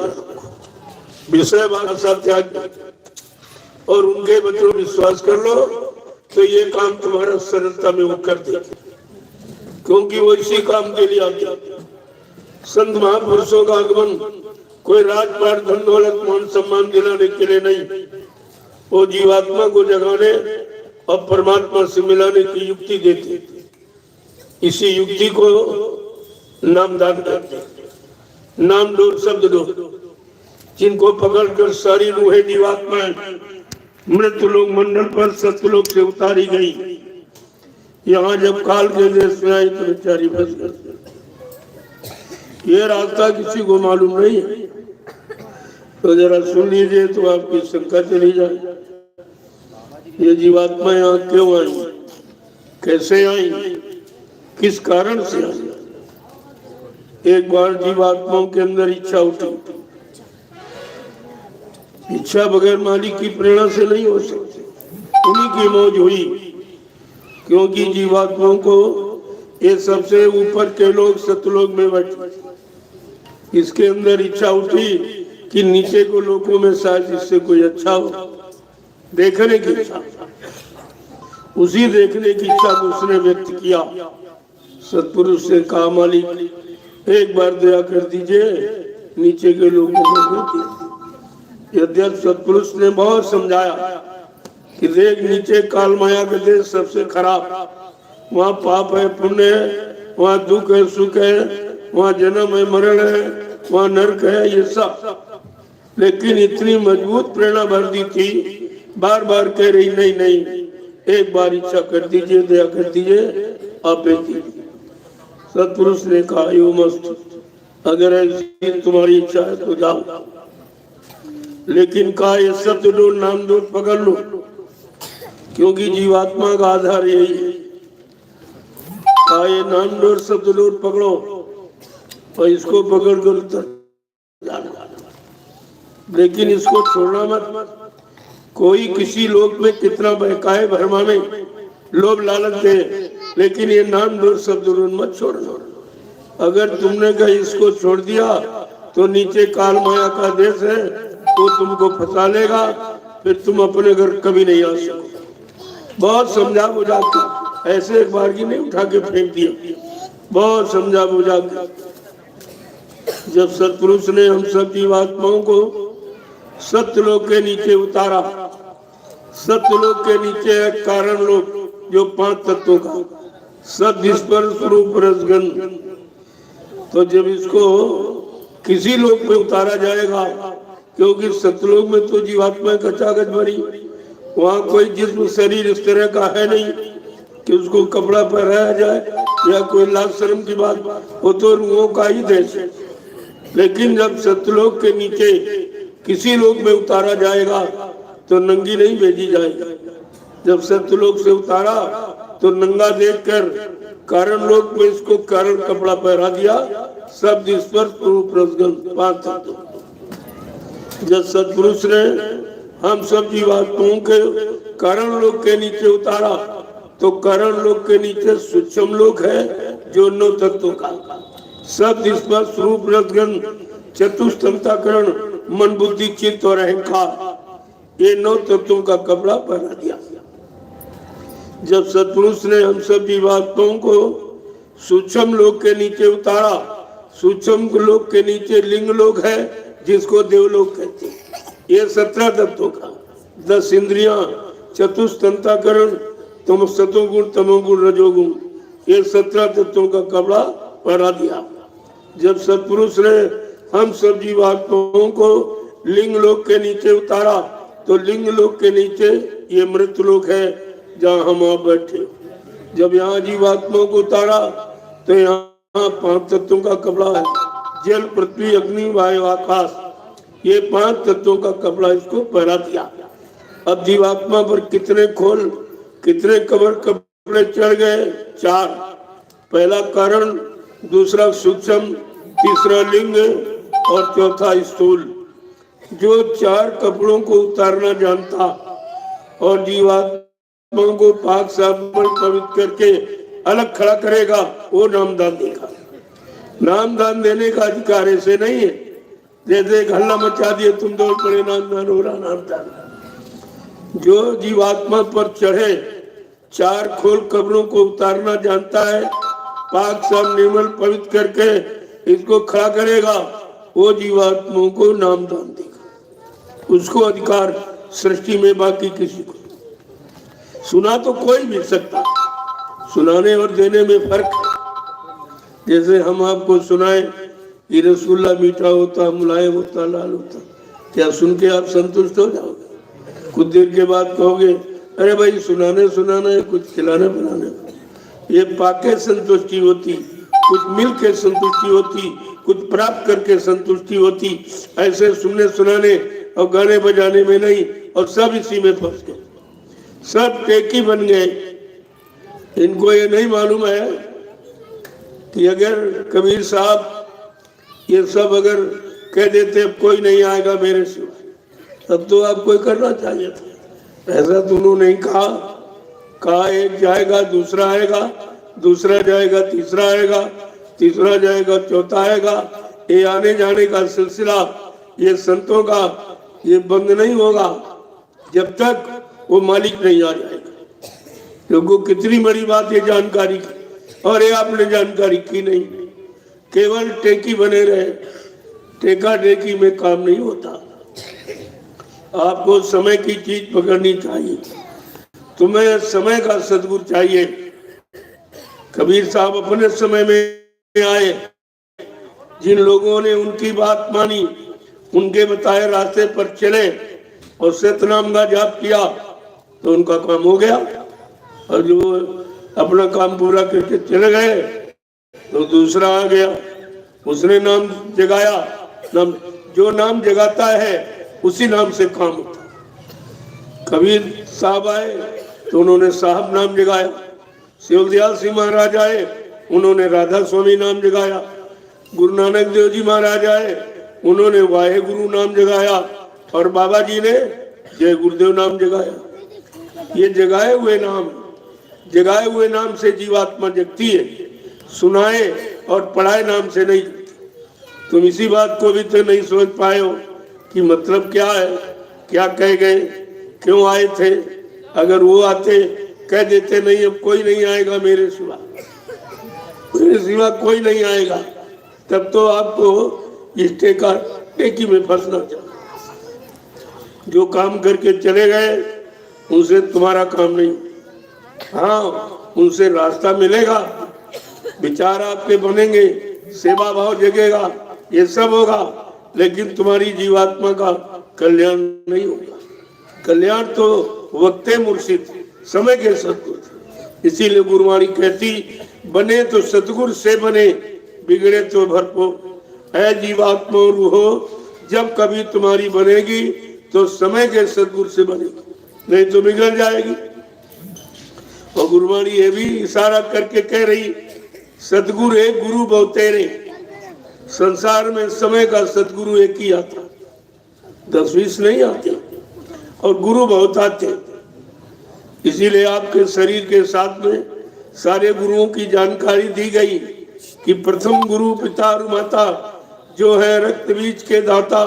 करो, विषय वासना त्याग और उनके वचनों विश्वास कर लो, तो ये काम तुम्हारा सरलता में वो कर देते, क्योंकि वो इसी काम के लिए आते। संत महापुरुषों का आगमन कोई राजपाट धन दौलत मान सम्मान दिलाने के लिए नहीं, वो जीवात्मा को जगाने और परमात्मा से मिलाने की युक्ति देते। इसी युक्ति को नामदान कहते हैं। नाम डोर शब्द डोर, जिनको पकड़कर सारी रूहें जीवात्माएं मृत्यु लोक मंडल पर सत्यलोक से उतारी गई, यहाँ जब काल के देश में आई तो बेचारी फंस गई। ये रास्ता किसी को मालूम नहीं है, तो जरा सुन लीजिए तो आपकी शंका चली जाए। ये जीवात्मा यहाँ क्यों आई, कैसे आई, किस कारण से आई? एक बार जीवात्माओं के अंदर इच्छा उठी। इच्छा बगैर मालिक की प्रेरणा से नहीं हो सकती, उन्हीं की मौज हुई, क्योंकि जीवात्माओं को ये सबसे ऊपर के लोग सतलोक में बैठे। इसके अंदर इच्छा उठी कि नीचे को लोगों में शायद इससे कोई अच्छा हो, देखने की इच्छा। उसी देखने की इच्छा को उसने व्यक्त किया। सतपुरुष से कहा, मालिक एक बार दया कर दीजिए, नीचे के लोगों को देखिए। यद्यप सतपुरुष ने बहुत समझाया कि देख, नीचे काल माया के देश सबसे खराब, वहाँ पाप है पुण्य है, वहाँ दुख है सुख है, वहाँ जन्म है मरण है, वहाँ नरक है, ये सब। लेकिन इतनी मजबूत प्रेरणा भर दी थी, बार बार कह रही नहीं नहीं, एक बार इच्छा कर दीजिए, दया कर दीजिए, आप बेटी। सतपुरुष ने कहा, यो मस्त, अगर ऐसी तुम्हारी इच्छा है तो जाओ, लेकिन कहा ये सत्य डोर नाम डोर पकड़ लो, क्योंकि जीवात्मा का आधार यही है। कहा ये नाम डोर सत्य डोर पकड़ो और इसको पकड़ कर उतर जाना, लेकिन इसको छोड़ना मत। कोई किसी लोक में कितना बहकाए भरमा में लोभ लालच दे, लेकिन ये नाम डोर शब्द मत छोड़ना। अगर तुमने कहीं इसको छोड़ दिया तो नीचे काल माया का देश है, तो तुमको फंसा लेगा, फिर तुम अपने घर कभी नहीं आ सको। बहुत समझा बुझा के, ऐसे एक बार की नहीं उठा के फेंक दिया, बहुत समझा बुझा के। जब सतपुरुष ने हम सब जीवात्माओं को सत्यलोक के नीचे उतारा, सत्यलोक के नीचे है कारण लोक, जो 5 तत्वों का सत्य स्पर्श रूप रसगंध। तो जब इसको किसी लोक में उतारा जाएगा, क्योंकि सत्यलोक में तो जीवात्मा कचाकच भरी, वहाँ कोई जिस्म शरीर इस तरह का है नहीं कि उसको कपड़ा पहनाया जाए या कोई लाज शर्म की बात, वो तो रूहों का ही देश है। लेकिन जब सत्यलोक के नीचे किसी लोक में उतारा जाएगा तो नंगी नहीं भेजी जाएगी। जब सत्यलोक से उतारा तो नंगा देखकर कारण लोक में इसको कारण कपड़ा पहना दिया, शब्द स्पर्श रूप रसगंध 5 तत्व। जब सतपुरुष ने हम सब जीवात्माओं के कारण लोक के नीचे उतारा, तो कारण लोक के नीचे सूक्ष्म लोक है, जो 9 तत्वों का शब्द स्पर्श रूप रसगंध चतुष्टंताकरण मन बुद्धि चित्त और अहंकार, ये 9 तत्वों का कपड़ा पहना दिया। जब सतपुरुष ने हम सब जीवात्माओं को सूक्ष्म लोक के नीचे उतारा, सूक्ष्म लोक के नीचे लिंग लोक है, जिसको देवलोक कहते हैं। ये 17 तत्वों का 10 इंद्रियां, चतुष्टंताकरण, तम सतोगुण तमोगुण रजोगुण, ये 17 तत्वों का कपड़ा पहना दिया। जब सतपुरुष ने हम सब जीवात्माओं को लिंग लोक के नीचे उतारा, तो लिंग लोक के नीचे ये मृत्यु लोक है, जहाँ हम आप बैठे। जब यहाँ जीवात्माओं को उतारा तो यहाँ 5 तत्वों का कपड़ा है, जल पृथ्वी अग्नि वायु आकाश, ये 5 तत्वों का कपड़ा इसको पहना दिया। अब जीवात्मा पर कितने खोल, कितने कपड़े चढ़ गए? 4। पहला कारण, दूसरा सूक्ष्म, तीसरा लिंग और चौथा स्थूल। जो 4 कपड़ों को उतारना जानता और जीवात्माओं को पाक साबुन पवित्र करके अलग खड़ा करेगा, वो नामदान देगा। नामदान देने का अधिकार ऐसे नहीं है जैसे एक हल्ला मचा दिए तुम दौड़ पड़े नाम हो रहा नाम था। जो जीवात्मा पर चढ़े चार खोल कब्रों को उतारना जानता है, पाक सब निर्मल पवित्र करके इसको खड़ा करेगा, वो जीवात्माओं को नाम दान देगा। उसको अधिकार सृष्टि में बाकी किसी को। सुना तो कोई भी सकता, सुनाने और देने में फर्क है। जैसे हम आपको सुनाए कि रसगुल्ला मीठा होता, मुलायम होता, लाल होता, क्या सुन के आप संतुष्ट हो जाओगे? कुछ देर के बाद कहोगे अरे भाई सुनाने सुनाना है, कुछ खिलाने बनाने। ये पाके संतुष्टि होती, कुछ मिल के संतुष्टि होती, कुछ प्राप्त करके संतुष्टि होती। ऐसे सुनने सुनाने और गाने बजाने में नहीं, और सब इसी में फंस गए, सब टेकी बन गए। इनको ये नहीं मालूम है कि अगर कबीर साहब ये सब अगर कह देते अब कोई नहीं आएगा मेरे सिवा, तब तो आपको करना चाहिए था। ऐसा तो उन्होंने नहीं कहा एक जाएगा दूसरा आएगा, दूसरा जाएगा तीसरा आएगा, तीसरा जाएगा चौथा आएगा। ये आने जाने का सिलसिला ये संतों का ये बंद नहीं होगा जब तक वो मालिक नहीं आ जाएगा। क्योंकि कितनी बड़ी बात है जानकारी की, और ये आपने जानकारी की नहीं, केवल टेकी बने रहे। टेका टेकी में काम नहीं होता। आपको समय की चीज पकड़नी चाहिए, तुम्हें समय का सद्गुरु चाहिए। कबीर साहब अपने समय में आए, जिन लोगों ने उनकी बात मानी, उनके बताए रास्ते पर चले और सतनाम का जाप किया तो उनका काम हो गया। और जो अपना काम पूरा करके चले गए तो दूसरा आ गया, उसने नाम जगाया। नाम जो नाम जगाता है उसी नाम से काम होता। कबीर साहब आए तो उन्होंने साहब नाम जगाया, शिवदयाल सिंह महाराज आए उन्होंने राधा स्वामी नाम जगाया, गुरु नानक देव जी महाराज आए उन्होंने वाहे गुरु नाम जगाया, और बाबा जी ने जय गुरुदेव नाम जगाया। ये जगाए हुए नाम से जीवात्मा जगती है, सुनाए और पढ़ाए नाम से नहीं। तुम इसी बात को भी तो नहीं समझ पाए हो कि मतलब क्या है, क्या कह गए, क्यों आए थे। अगर वो आते कह देते नहीं अब कोई नहीं आएगा मेरे सिवा, कोई नहीं आएगा, तब तो आपको इस टेकी में फंसना चाहिए। जो काम करके चले गए उनसे तुम्हारा काम नहीं। हाँ, उनसे रास्ता मिलेगा, विचार आपके बनेंगे, सेवा भाव जगेगा, ये सब होगा, लेकिन तुम्हारी जीवात्मा का कल्याण नहीं होगा। कल्याण तो वक्ते मुर्शिद समय के सतगुरु। इसीलिए गुरुवाणी कहती बने तो सतगुरु से बने, बिगड़े तो भरपूर। ऐ जीवात्मा रूहो, जब कभी तुम्हारी बनेगी तो समय के सतगुरु से बनेगी, नहीं तो बिगड़ जाएगी। और गुरुवाणी ये भी इशारा करके कह रही सतगुरु एक गुरु बहुतेरे। संसार में समय का सतगुरु एक ही आता, 10-20 नहीं आते, और गुरु बहुत आते। इसीलिए आपके शरीर के साथ में सारे गुरुओं की जानकारी दी गई कि प्रथम गुरु पिता और माता जो है रक्त बीज के दाता,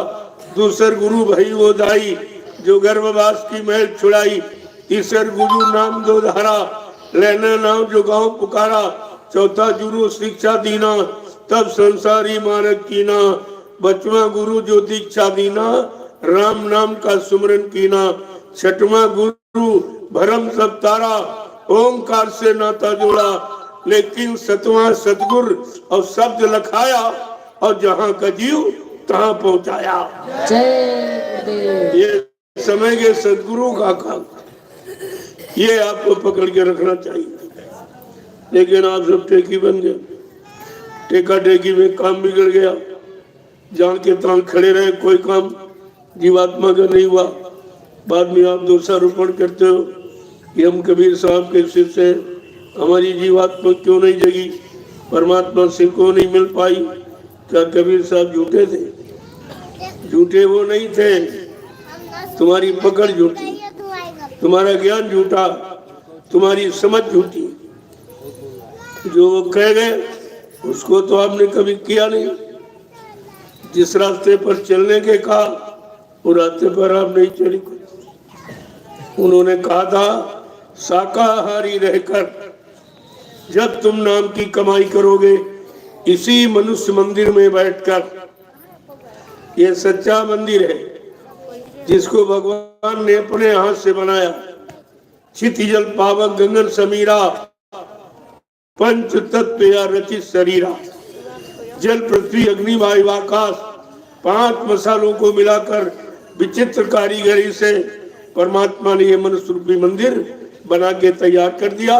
दूसर गुरु भई वो दाई जो गर्भवास की मैल छुड़ाई, तीसर गुरु नाम दो धारा लेना नाम जो गाँव पुकारा, चौथा गुरु शिक्षा दीना तब संसारी मार्ग कीना, बचवा गुरु जो दीक्षा दीना राम नाम का सुमरन कीना, छठवां गुरु भरम सब तारा ओंकार से नाता जोड़ा, लेकिन सतवां सतगुर और शब्द लखाया और जहाँ का जीव तहाँ पहुँचाया। ये समय के सतगुरु का काम, ये आपको पकड़ के रखना चाहिए। लेकिन आप सब टेकी बन गए, टेका टेकी में काम बिगड़ गया, जान के तान खड़े रहे, कोई काम जीवात्मा का नहीं हुआ। बाद में आप दोषारोपण करते हो कि हम कबीर साहब के शिष्य से हमारी जीवात्मा क्यों नहीं जगी, परमात्मा से क्यों नहीं मिल पाई। क्या कबीर साहब झूठे थे? झूठे वो नहीं थे, तुम्हारी पकड़ झूठी, तुम्हारा ज्ञान झूठा, तुम्हारी समझ झूठी। जो वो कह गए उसको तो आपने कभी किया नहीं। जिस रास्ते पर चलने के कहा वो रास्ते पर आप नहीं चले। उन्होंने कहा था शाकाहारी रहकर जब तुम नाम की कमाई करोगे इसी मनुष्य मंदिर में बैठकर, ये सच्चा मंदिर है जिसको भगवान ने अपने हाथ से बनाया, क्षितिजल पावक गगन समीरा, पंच तत्व या रचित शरीरा, जल पृथ्वी अग्नि वायु आकाश 5 मसालों को मिलाकर विचित्र कारीगरी से परमात्मा ने ये मनुष्य रूपी मंदिर बना के तैयार कर दिया।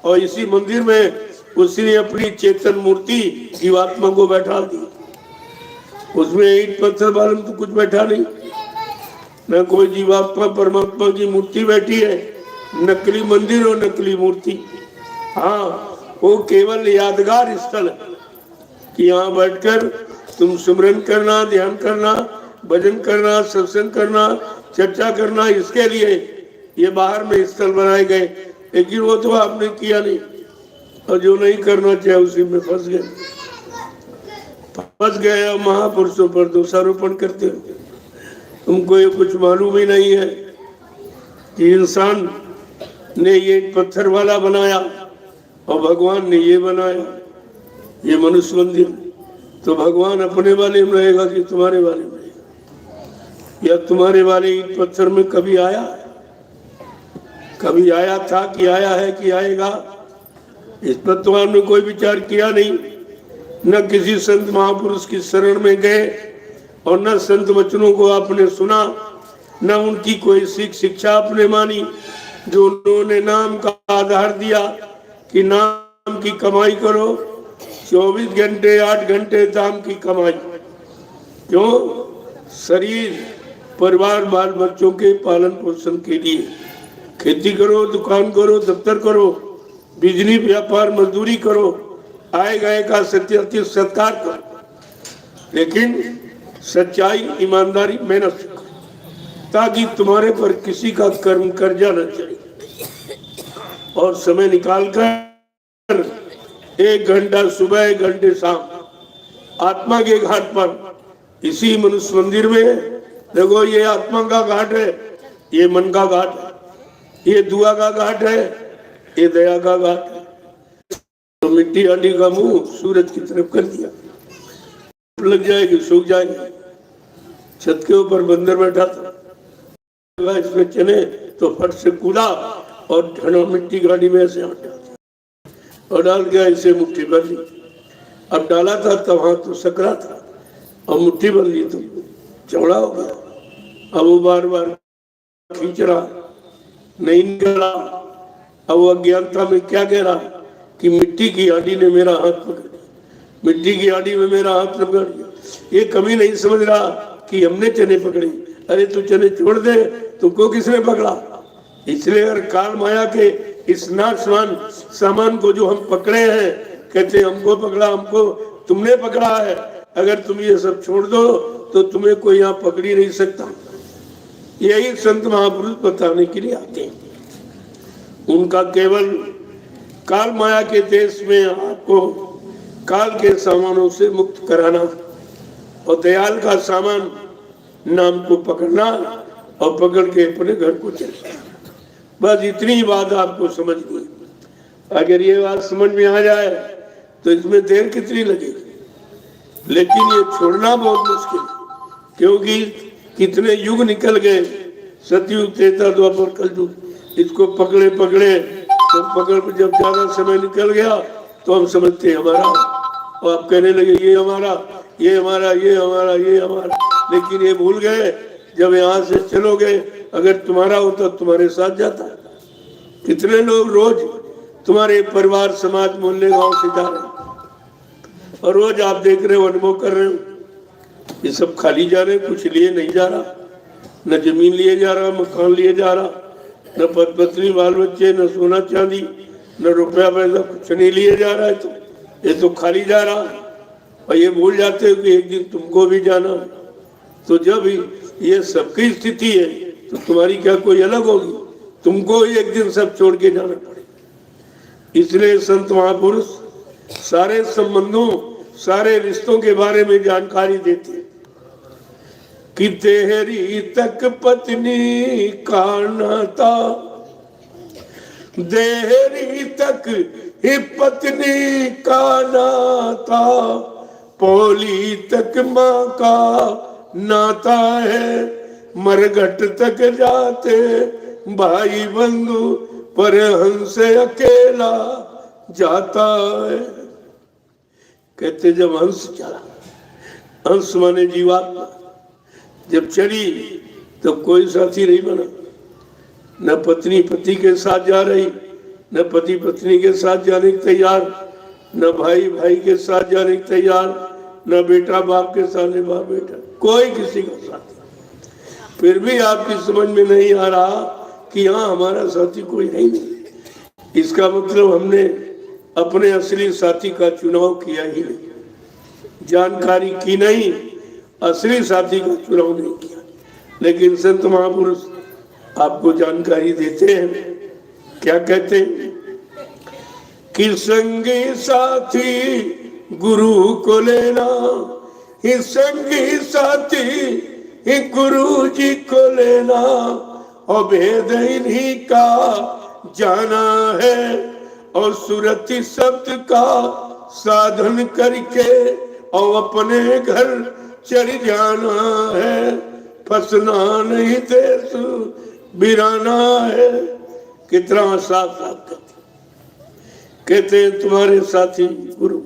और इसी मंदिर में उसने अपनी चेतन मूर्ति जीवात्मा को बैठा दी। उसमें ईंट पत्थर वाले में तो कुछ बैठा नहीं, न कोई जीवात्मा परमात्मा की मूर्ति बैठी है, नकली मंदिर और नकली मूर्ति। हाँ, वो केवल यादगार स्थल है कि यहाँ बैठकर तुम सुमरन करना, ध्यान करना, भजन करना, सत्संग करना, चर्चा करना, इसके लिए ये बाहर में स्थल बनाए गए। लेकिन वो तो आपने किया नहीं, और जो नहीं करना चाहे उसी में फंस गए और महापुरुषों पर दोषारोपण करते हो। तुमको ये कुछ मालूम ही नहीं है कि इंसान ने ये पत्थर वाला बनाया और भगवान ने ये बनाया, ये मनुष्य मंदिर। तो भगवान अपने वाले में रहेगा कि तुम्हारे वाले में, या तुम्हारे वाले ईंट पत्थर में कभी आया था कि आया है कि आएगा? इस पर तो आपने कोई विचार किया नहीं, न किसी संत महापुरुष की शरण में गए और न संत वचनों को आपने सुना, न उनकी कोई शिक्षा आपने मानी, जो उन्होंने नाम का आधार दिया कि नाम की कमाई करो, 24 घंटे 8 घंटे दाम की कमाई। क्यों? शरीर, परिवार, बाल बच्चों के पालन पोषण के लिए खेती करो, दुकान करो, दफ्तर करो, बिजली व्यापार मजदूरी करो, आए गए का सत्य सत्कार करो, लेकिन सच्चाई, ईमानदारी, मेहनत से करो, ताकि तुम्हारे पर किसी का कर्म कर्जा न चले। और समय निकाल कर 1 घंटा सुबह 1 घंटे शाम आत्मा के घाट पर, इसी मनुष्य मंदिर में देखो, ये आत्मा का घाट है, ये मन का घाट है, ये दुआ का घाट है, ये दया का घाट है। तो मिट्टी हांडी का मुंह सूरज की तरफ कर दिया, लग जाएगी, सूख जाएगी। छत के ऊपर बंदर बैठा था, इसमें चने तो फट से कूदा और ढना मिट्टी गाड़ी में ऐसे और डाल गया, इसे मुट्ठी भर ली। अब डाला था तब हाथ तो सकरा था, और मुट्ठी भर ली तो चौड़ा हो गया। अब वो बार बार खींच रहा, नहीं निकला। अब वो अज्ञानता में क्या कह रहा कि मिट्टी की हांडी ने मेरा हाथ पकड़ लिया, मिट्टी की हांडी में मेरा हाथ पकड़ लिया। ये कभी नहीं समझ रहा कि हमने चने पकड़े। अरे तू चने छोड़ दे, तुमको किसने पकड़ा? इसलिए अगर काल माया के इस नाशवान सामान को जो हम पकड़े हैं, कहते हमको पकड़ा, हमको तुमने पकड़ा है। अगर तुम ये सब छोड़ दो तो तुम्हें कोई यहाँ पकड़ ही नहीं सकता। यही संत महापुरुष बताने के लिए आते हैं। उनका केवल काल माया के देश में आपको काल के सामानों से मुक्त कराना और दयाल का सामान नाम को पकड़ना और पकड़ के अपने घर को चलना। बस इतनी बात आपको समझनी। अगर ये बात समझ में आ जाए तो इसमें देर कितनी लगेगी, लेकिन ये छोड़ना बहुत मुश्किल, क्योंकि कितने युग निकल गए, सतयुग, त्रेता, द्वापर, कलयुग। इसको पकड़े पकड़े तो पकड़ पर जब ज्यादा समय निकल गया तो हम समझते हमारा, और आप कहने लगे ये हमारा, ये हमारा, ये हमारा, ये हमारा। लेकिन ये भूल गए जब यहाँ से चलोगे, अगर तुम्हारा होता तुम्हारे साथ जाता। कितने लोग रोज तुम्हारे परिवार, समाज, मोहल्ले, गांव से जा रहे हैं और रोज आप देख रहे हो, अनुभव कर रहे हो, ये सब खाली जा रहे, कुछ लिए नहीं जा रहा। न जमीन लिए जा रहा, मकान लिए जा रहा, न पद पत्नी, बाल बच्चे, न सोना चांदी, न रुपया पैसा, कुछ नहीं लिए जा रहा है। तो ये तो खाली जा रहा है। और ये भूल जाते हो कि एक दिन तुमको भी जाना है। तो जब ये सबकी स्थिति है तो तुम्हारी क्या कोई अलग होगी? तुमको एक दिन सब छोड़ के जाना पड़ेगा। इसलिए संत महापुरुष सारे संबंधों, सारे रिश्तों के बारे में जानकारी देते हैं। कि तेरी तक पत्नी का नाता, देहरी तक ही पत्नी का नाता, पोली तक माँ का नाता है, मरघट तक जाते भाई बंधु, पर हंस अकेला जाता है। कहते जब हंस चला, हंस माने जीवात्मा जब चली तो कोई साथी नहीं बना, न पत्नी पति के साथ जा रही, न पति पत्नी के साथ जाने के तैयार, न भाई भाई के साथ जाने के तैयार, न बेटा बाप के साथ, न बाप बेटा, कोई किसी का साथी। फिर भी आपकी समझ में नहीं आ रहा कि हाँ हमारा साथी कोई है ही नहीं। इसका मतलब हमने अपने असली साथी का चुनाव किया ही नहीं, जानकारी की नहीं, असली साथी का चुनाव नहीं किया। लेकिन संत महापुरुष आपको जानकारी देते हैं, क्या कहते हैं कि संगी साथी गुरु को लेना, ही संगी साथी ही गुरु जी को लेना, और भेद इन्हीं का जाना है, और सुरति शब्द का साधन करके और अपने घर चढ़ जाना है, फंसना नहीं देश बिराना है। कितना साफ साफ कहते हैं तुम्हारे साथी गुरु,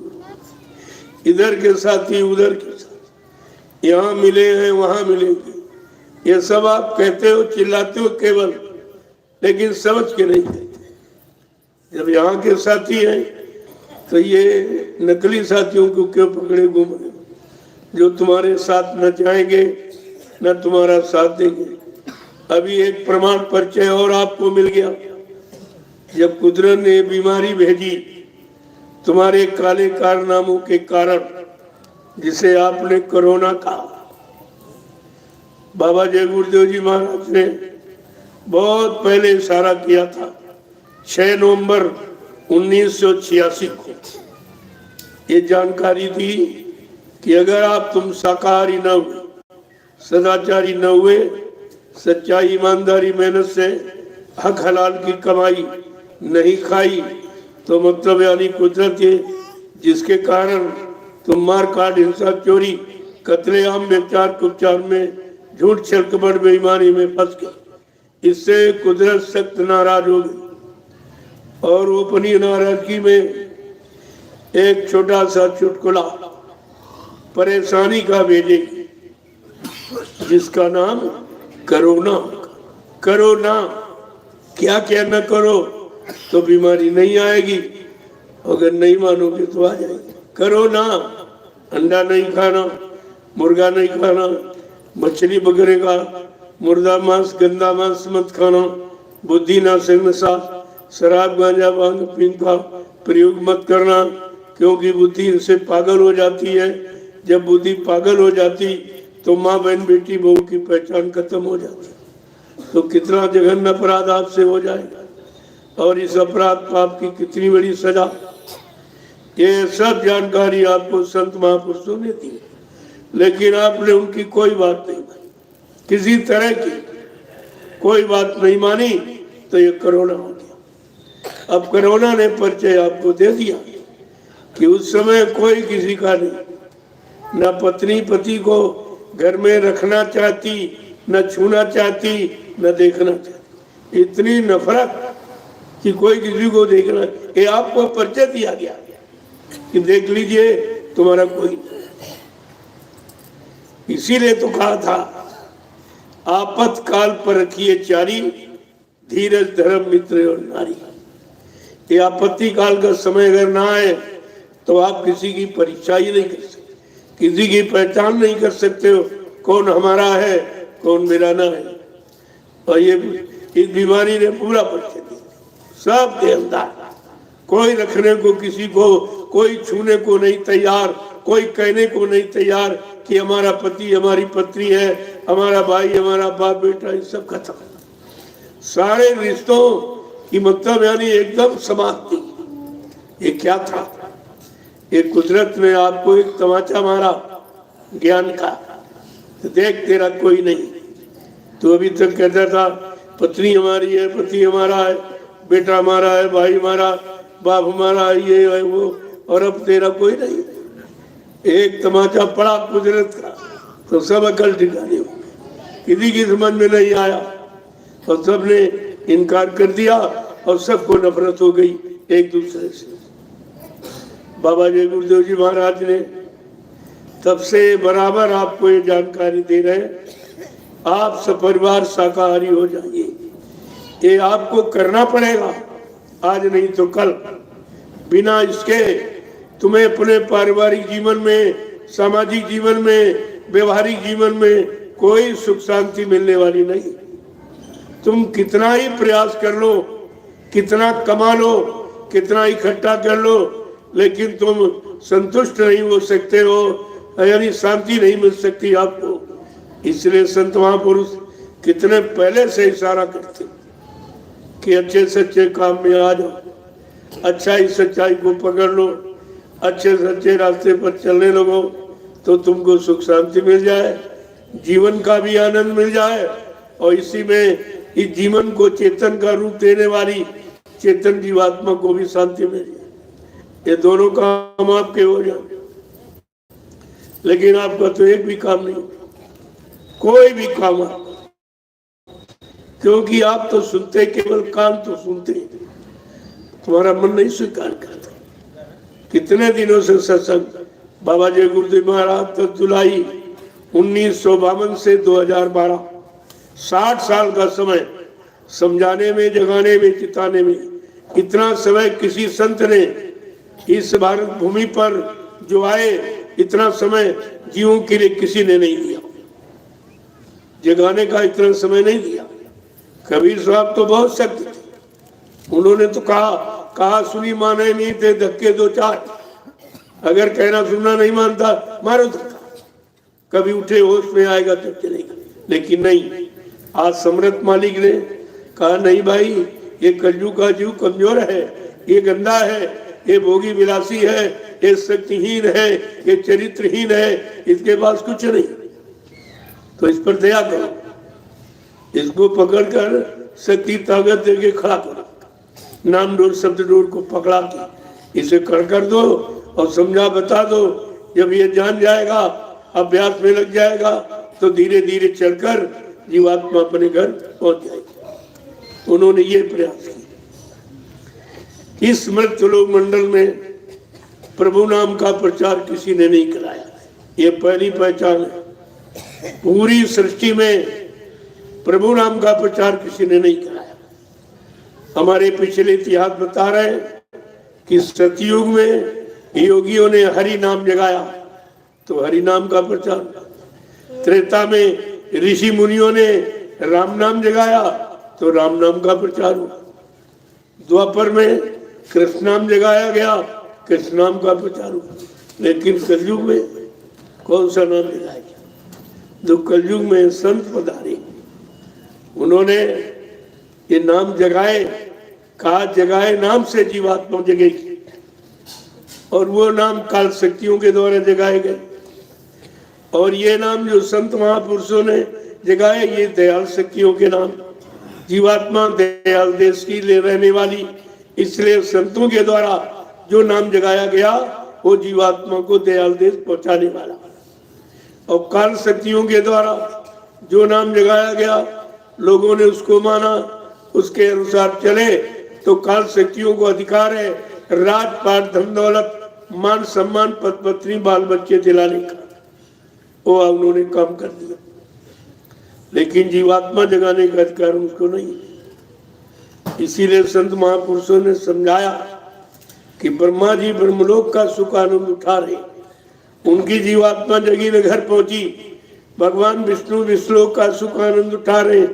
इधर के साथी उधर के साथी, यहाँ मिले हैं वहां मिलेंगे, ये सब आप कहते हो, चिल्लाते हो केवल, लेकिन समझ के नहीं कहते। जब यहाँ के साथी हैं तो ये नकली साथियों को क्यों पकड़े घूम रहे, जो तुम्हारे साथ न जाएंगे न तुम्हारा साथ देंगे। अभी एक प्रमाण परिचय और आपको मिल गया, जब कुदरत ने बीमारी भेजी तुम्हारे काले कारनामों के कारण, जिसे आपने कोरोना कहा। बाबा जय गुरुदेव जी महाराज ने बहुत पहले इशारा किया था, 6 नवंबर 1986 को ये जानकारी दी कि अगर आप तुम शाकाहारी न हुए, सदाचारी न हुए, सच्चाई ईमानदारी मेहनत से हक हलाल की कमाई नहीं खाई, तो मतलब यानी कुदरत है जिसके कारण तुम मार काट हिंसा चोरी कत्लेआम व्यभिचार कुपचार में झूठ छल कपट बेईमानी में फंस गए। इससे कुदरत सख्त नाराज हो गई और वो अपनी नाराजगी में एक छोटा सा चुटकुला परेशानी का भेजेगी, जिसका नाम कोरोना। कोरोना क्या क्या न करो तो बीमारी नहीं आएगी, अगर नहीं मानोगे तो आ जाएगी। कोरोना अंडा नहीं खाना, मुर्गा नहीं खाना, मछली बकरे का मुर्दा मांस गंदा मांस मत खाना, बुद्धि नाशक नशा शराब गांजा भांग पीन का प्रयोग मत करना, क्योंकि बुद्धि इनसे पागल हो जाती है। जब बुद्धि पागल हो जाती तो माँ बहन बेटी बहू की पहचान खत्म हो जाती, तो कितना जघन्य अपराध आपसे हो जाएगा और इस अपराध पाप की कितनी बड़ी सजा। ये सब जानकारी आपको संत महापुरुषों ने दी, लेकिन आपने उनकी कोई बात नहीं मानी, किसी तरह की कोई बात नहीं मानी, तो ये कोरोना हो गया। अब कोरोना ने परिचय आपको दे दिया कि उस समय कोई किसी का नहीं, न पत्नी पति को घर में रखना चाहती, न छूना चाहती, न देखना चाहती, इतनी नफरत कि कोई किसी को देखना। ये आपको परिचय दिया गया कि देख लीजिए तुम्हारा कोई। इसीलिए तो कहा था आपातकाल पर रखिए चारी, धीरज धर्म मित्र और नारी। ये आपत्ति काल का समय अगर ना आए तो आप किसी की परीक्षा ही नहीं कर सकते, किसी की पहचान नहीं कर सकते हो, कौन हमारा है कौन मेरा ना है। और ये इस बीमारी ने पूरा परिचय दिया, सब देवदार, कोई रखने को किसी को, कोई छूने को नहीं तैयार, कोई कहने को नहीं तैयार कि हमारा पति हमारी पत्नी है, हमारा भाई हमारा बाप बेटा, ये सब खत्म। सारे रिश्तों की मतलब यानी एकदम समाप्ति। ये क्या था? ये कुदरत ने आपको एक तमाचा मारा ज्ञान का, तो देख तेरा कोई नहीं। तो अभी तक कहता था पत्नी हमारी है, पति हमारा है, बेटा हमारा है, भाई हमारा, बाप हमारा है, ये है वो, और अब तेरा कोई नहीं। एक तमाचा पड़ा कुदरत का तो सब अकल ठिकाने हो गई। किसी की समझ में नहीं आया और सबने इनकार कर दिया और सबको नफरत हो गई एक दूसरे से। बाबा जय गुरुदेव जी महाराज ने तब से बराबर आपको ये जानकारी दे रहे हैं, आप सपरिवार शाकाहारी हो जाइए। ये आपको करना पड़ेगा, आज नहीं तो कल। बिना इसके तुम्हें अपने पारिवारिक जीवन में, सामाजिक जीवन में, व्यवहारिक जीवन में कोई सुख शांति मिलने वाली नहीं। तुम कितना ही प्रयास कर लो, कितना कमा लो, कितना इकट्ठा कर लो, लेकिन तुम संतुष्ट नहीं हो सकते हो, यानी शांति नहीं मिल सकती आपको। इसलिए संत महापुरुष कितने पहले से इशारा करते कि अच्छे सच्चे काम में आ जाओ, अच्छाई सच्चाई को पकड़ लो, अच्छे सच्चे रास्ते पर चलने लगो तो तुमको सुख शांति मिल जाए, जीवन का भी आनंद मिल जाए और इसी में इस जीवन को चेतन का रूप देने वाली चेतन जीवात्मा को भी शांति मिल जाए। ये दोनों काम आपके हो जाए। लेकिन आपका तो एक भी काम नहीं, कोई भी काम आपका, क्योंकि आप तो सुनते, केवल कान तो सुनते, तुम्हारा मन नहीं स्वीकार करता। कितने दिनों से सत्संग बाबा जय गुरुदेव महाराज तो जुलाई 1952 से 2012, 60 साल का समय समझाने में, जगाने में, चिताने में। इतना समय किसी संत ने इस भारत भूमि पर जो आए, इतना समय जीवों के लिए किसी ने नहीं दिया। जगाने का इतना समय नहीं दिया। कबीर साहब तो बहुत सख्त थे, उन्होंने तो कहा सुनी माने नहीं थे, धक्के दो चार। अगर कहना सुनना नहीं मानता, मारो धक्का, कभी उठे होश में आएगा तो चलेगा। लेकिन नहीं, आज समर्थ मालिक ने कहा नहीं भाई, ये कलयुग का जीव कमजोर है, ये गंदा है, ये भोगी विलासी है, ये शक्तिहीन है, ये चरित्रहीन है, इसके पास कुछ नहीं। तो इस पर दया करो, इसको पकड़कर शक्ति ताकत देके खड़ा करो। नाम डोर शब्द डोर को पकड़ा के इसे कर दो और समझा बता दो। जब ये जान जाएगा, अभ्यास में लग जाएगा, तो धीरे धीरे चलकर जीवात्मा अपने घर पहुंच जाएगी। उन्होंने ये प्रयास किया। इस मृत्युलोक मंडल में प्रभु नाम का प्रचार किसी ने नहीं कराया, ये पहली पहचान है। पूरी सृष्टि में प्रभु नाम का प्रचार किसी ने नहीं कराया। हमारे पिछले इतिहास बता रहे हैं कि सतयुग में योगियों ने हरि नाम जगाया तो हरि नाम का प्रचार, त्रेता में ऋषि मुनियों ने राम नाम जगाया तो राम नाम का प्रचार हुआ, द्वापर में कृष्ण नाम जगाया गया, कृष्ण नाम का प्रचार हुआ। लेकिन कलयुग में कौन सा नाम जगाया गया? जो कलयुग में संत पधारे, उन्होंने ये नाम जगाए, कहा जगाए नाम से जीवात्मा जगेगी, और वो नाम काल शक्तियों के द्वारा जगाए गए। और ये नाम जो संत महापुरुषों ने जगाए, ये दयाल शक्तियों के नाम। जीवात्मा दयाल देश की ले रहने वाली, इसलिए संतों के द्वारा जो नाम जगाया गया वो जीवात्मा को दयाल देश पहुंचाने वाला। और काल शक्तियों के द्वारा जो नाम जगाया गया, लोगों ने उसको माना, उसके अनुसार चले तो काल शक्तियों को अधिकार है राजपाट, धन दौलत, मान सम्मान, पद पत्नी, बाल बच्चे दिलाने का। वो उन्होंने काम कर दिया, लेकिन जीवात्मा जगाने का अधिकार उसको नहीं। इसीलिए संत महापुरुषों ने समझाया कि ब्रह्मा जी ब्रह्मलोक का सुख आनंद उठा रहे, उनकी जीवात्मा जगी न घर पहुंची। भगवान विष्णु विश्वलोक का सुख आनंद उठा रहे,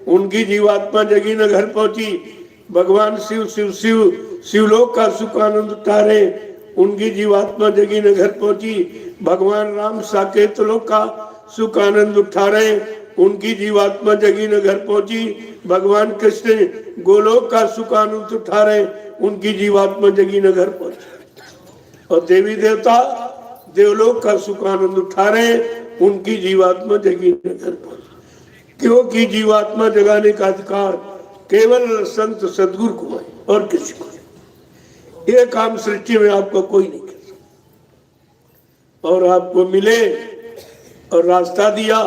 उनकी जीवात्मा जगी न घर पहुंची। भगवान शिव शिव शिव शिवलोक का सुख आनंद उठा रहे, उनकी जीवात्मा जगी न घर पहुंची। भगवान राम साकेत लोक का सुख आनंद उठा रहे, उनकी जीवात्मा जगी न घर पहुंची। भगवान कृष्ण गोलोक का सुख आनंद उठा रहे, उनकी जीवात्मा जगी न घर पहुंची। और देवी देवता देवलोक का सुख आनंद उठा रहे, उनकी जीवात्मा जगी न कर पाए, क्योंकि जीवात्मा जगाने का अधिकार केवल संत सदगुरु को है और किसी को नहीं। ये काम सृष्टि में आपको कोई नहीं कर सकता। और आपको मिले और रास्ता दिया,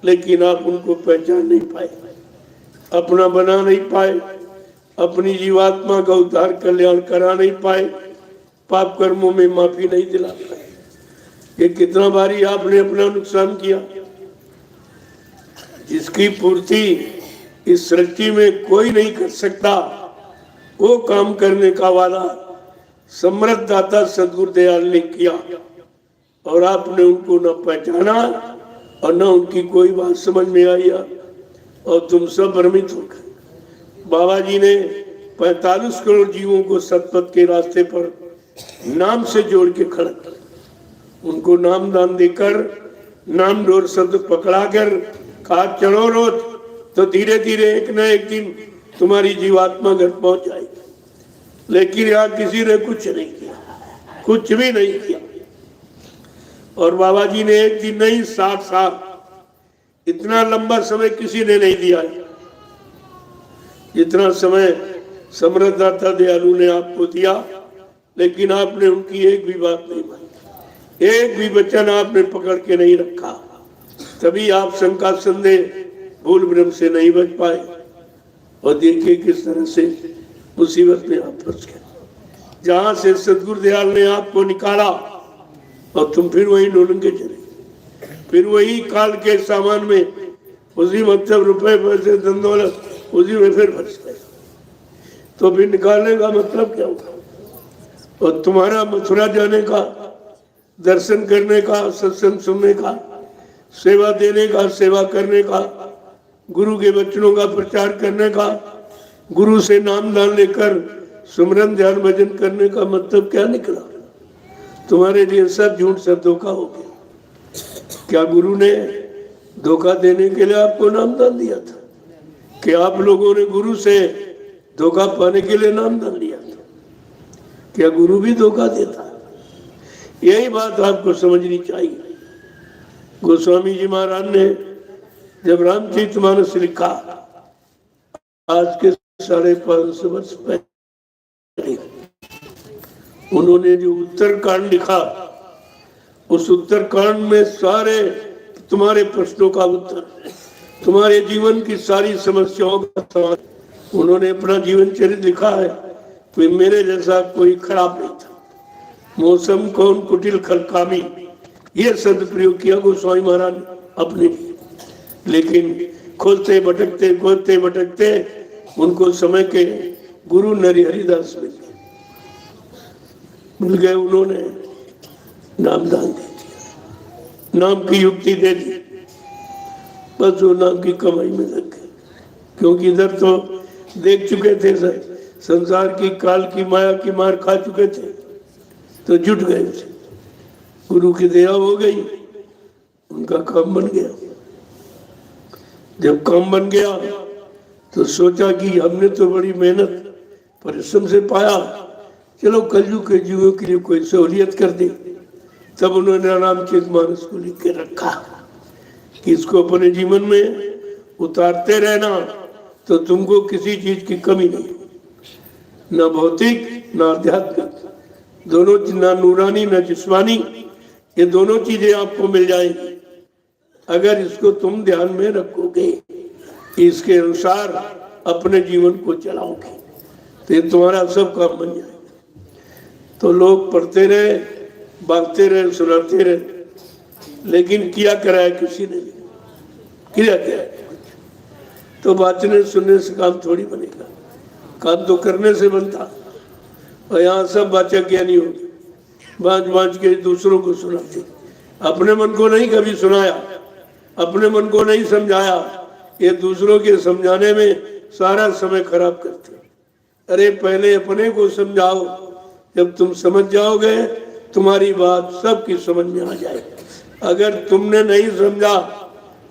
लेकिन आप उनको पहचान नहीं पाए, अपना बना नहीं पाए, अपनी जीवात्मा का उद्धार कल्याण करा नहीं पाए, पाप कर्मों में माफी नहीं दिला पाए। ये कितना बारी आपने अपना नुकसान किया, जिसकी पूर्ति इस सृष्टि में कोई नहीं कर सकता। वो काम करने का वादा समृद्ध दाता सदगुरु दयाल ने किया, और आपने उनको न पहचाना और न उनकी कोई बात समझ में आई, और तुम सब भ्रमित हो गए। बाबा जी ने 45 करोड़ जीवों को सतपथ के रास्ते पर नाम से जोड़ के खड़ा किया, उनको नाम दान देकर, नाम डोर शब्द पकड़ाकर कहा चलो रोज, तो धीरे धीरे एक न एक दिन तुम्हारी जीवात्मा घर पहुंच जाएगी। लेकिन यहाँ किसी ने कुछ नहीं किया, कुछ भी नहीं किया। और बाबा जी ने एक दिन नहीं 60 साल, इतना लंबा समय किसी ने नहीं दिया है जितना समय समृद्ध दाता दयालु ने आपको दिया। लेकिन आपने उनकी एक भी बात नहीं मानी, एक भी वचन आपने पकड़ के नहीं रखा। तभी आप शंका संदेह भूल भ्रम से नहीं बच पाए, और देखिए किस तरह से मुसीबत में आप फंस गए। जहां से सदगुरु दयाल ने आपको निकाला, और तुम फिर वही ढूंढेंगे चले, फिर वही काल के सामान में, उसी मतलब रुपए पैसे धन दौलत, उसी में फिर फंस गए। तो फिर निकालने का मतलब क्या होगा? और तुम्हारा मथुरा जाने का, दर्शन करने का, सत्संग सुनने का, सेवा देने का, सेवा करने का, गुरु के वचनों का प्रचार करने का, गुरु से नाम दान लेकर सुमरन ध्यान भजन करने का मतलब क्या निकला? तुम्हारे लिए सब झूठ, सब धोखा हो गया। क्या गुरु ने धोखा देने के लिए आपको नाम दान दिया था? कि आप लोगों ने गुरु से धोखा पाने के लिए नाम दान लिया था? क्या गुरु भी धोखा देता? यही बात आपको समझनी चाहिए। गोस्वामी जी महाराज ने जब रामचरितमानस लिखा, आज के 550 वर्ष पहले, उन्होंने जो उत्तरकांड लिखा, उस उत्तरकांड में सारे तुम्हारे प्रश्नों का उत्तर, तुम्हारे जीवन की सारी समस्याओं का समाधान उन्होंने अपना जीवन चरित्र लिखा है। कोई मेरे जैसा कोई खराब नहीं था, मौसम कौन कुटिल खलकामी, ये शब्द प्रयोग किया गोस्वामी महाराज ने अपने लिए। लेकिन खोजते भटकते उनको समय के गुरु नरहरिदास मिल गए। उन्होंने नाम दान दे दिया, नाम की युक्ति दे दी, बस वो नाम की कमाई में लग गए। क्योंकि इधर तो देख चुके थे सर, संसार की काल की माया की मार खा चुके थे, तो जुट गए थे। गुरु की दया हो गई, उनका काम बन गया। जब काम बन गया तो सोचा कि हमने तो बड़ी मेहनत परिश्रम से पाया, चलो कलयुग के जीवों के लिए कोई सहूलियत कर दे। तब उन्होंने रामचरितमानस को लिख के रखा कि इसको अपने जीवन में उतारते रहना, तो तुमको किसी चीज की कमी नहीं, ना भौतिक ना आध्यात्मिक, दोनों, ना नूरानी ना जिस्मानी, ये दोनों चीजें आपको मिल जाएंगी अगर इसको तुम ध्यान में रखोगे, इसके अनुसार अपने जीवन को चलाओगे, तो ये तुम्हारा सब काम बन जाएगा। तो लोग पढ़ते रहे, भागते रहे, सुनाते रहे, लेकिन किया कराया किसी ने नहीं, किया क्या? तो बातचीत सुनने से काम थोड़ी बनेगा, काम तो करने से बनता। और यहाँ सब बातें ज्ञानी होगी, बाँच के दूसरों को सुनाते, अपने मन को नहीं कभी सुनाया, अपने मन को नहीं समझाया। ये दूसरों के समझाने में सारा समय खराब करते। अरे पहले अपने को समझाओ, जब तुम समझ जाओगे तुम्हारी बात सबकी समझ में आ जाएगी। अगर तुमने नहीं समझा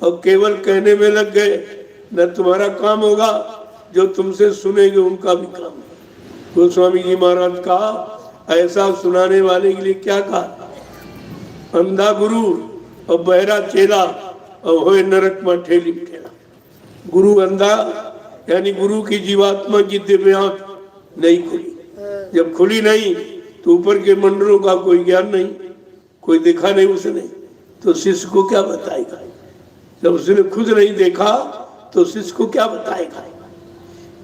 और केवल कहने में लग गए, न तुम्हारा काम होगा, जो तुमसे सुनेंगे उनका भी काम है। गोस्वामी जी महाराज कहा, ऐसा सुनाने वाले के लिए क्या कहा? अंधा गुरु और बहरा चेला और होए नरक में ठेली ठेला। गुरु अंधा यानी गुरु की जीवात्मा की दिव्य आंख नहीं खुली। जब खुली नहीं तो ऊपर के मंडलों का कोई ज्ञान नहीं, कोई देखा नहीं उसने, तो शिष्य को क्या बताएगा? जब उसने खुद नहीं देखा तो शिष्य को क्या बताएगा?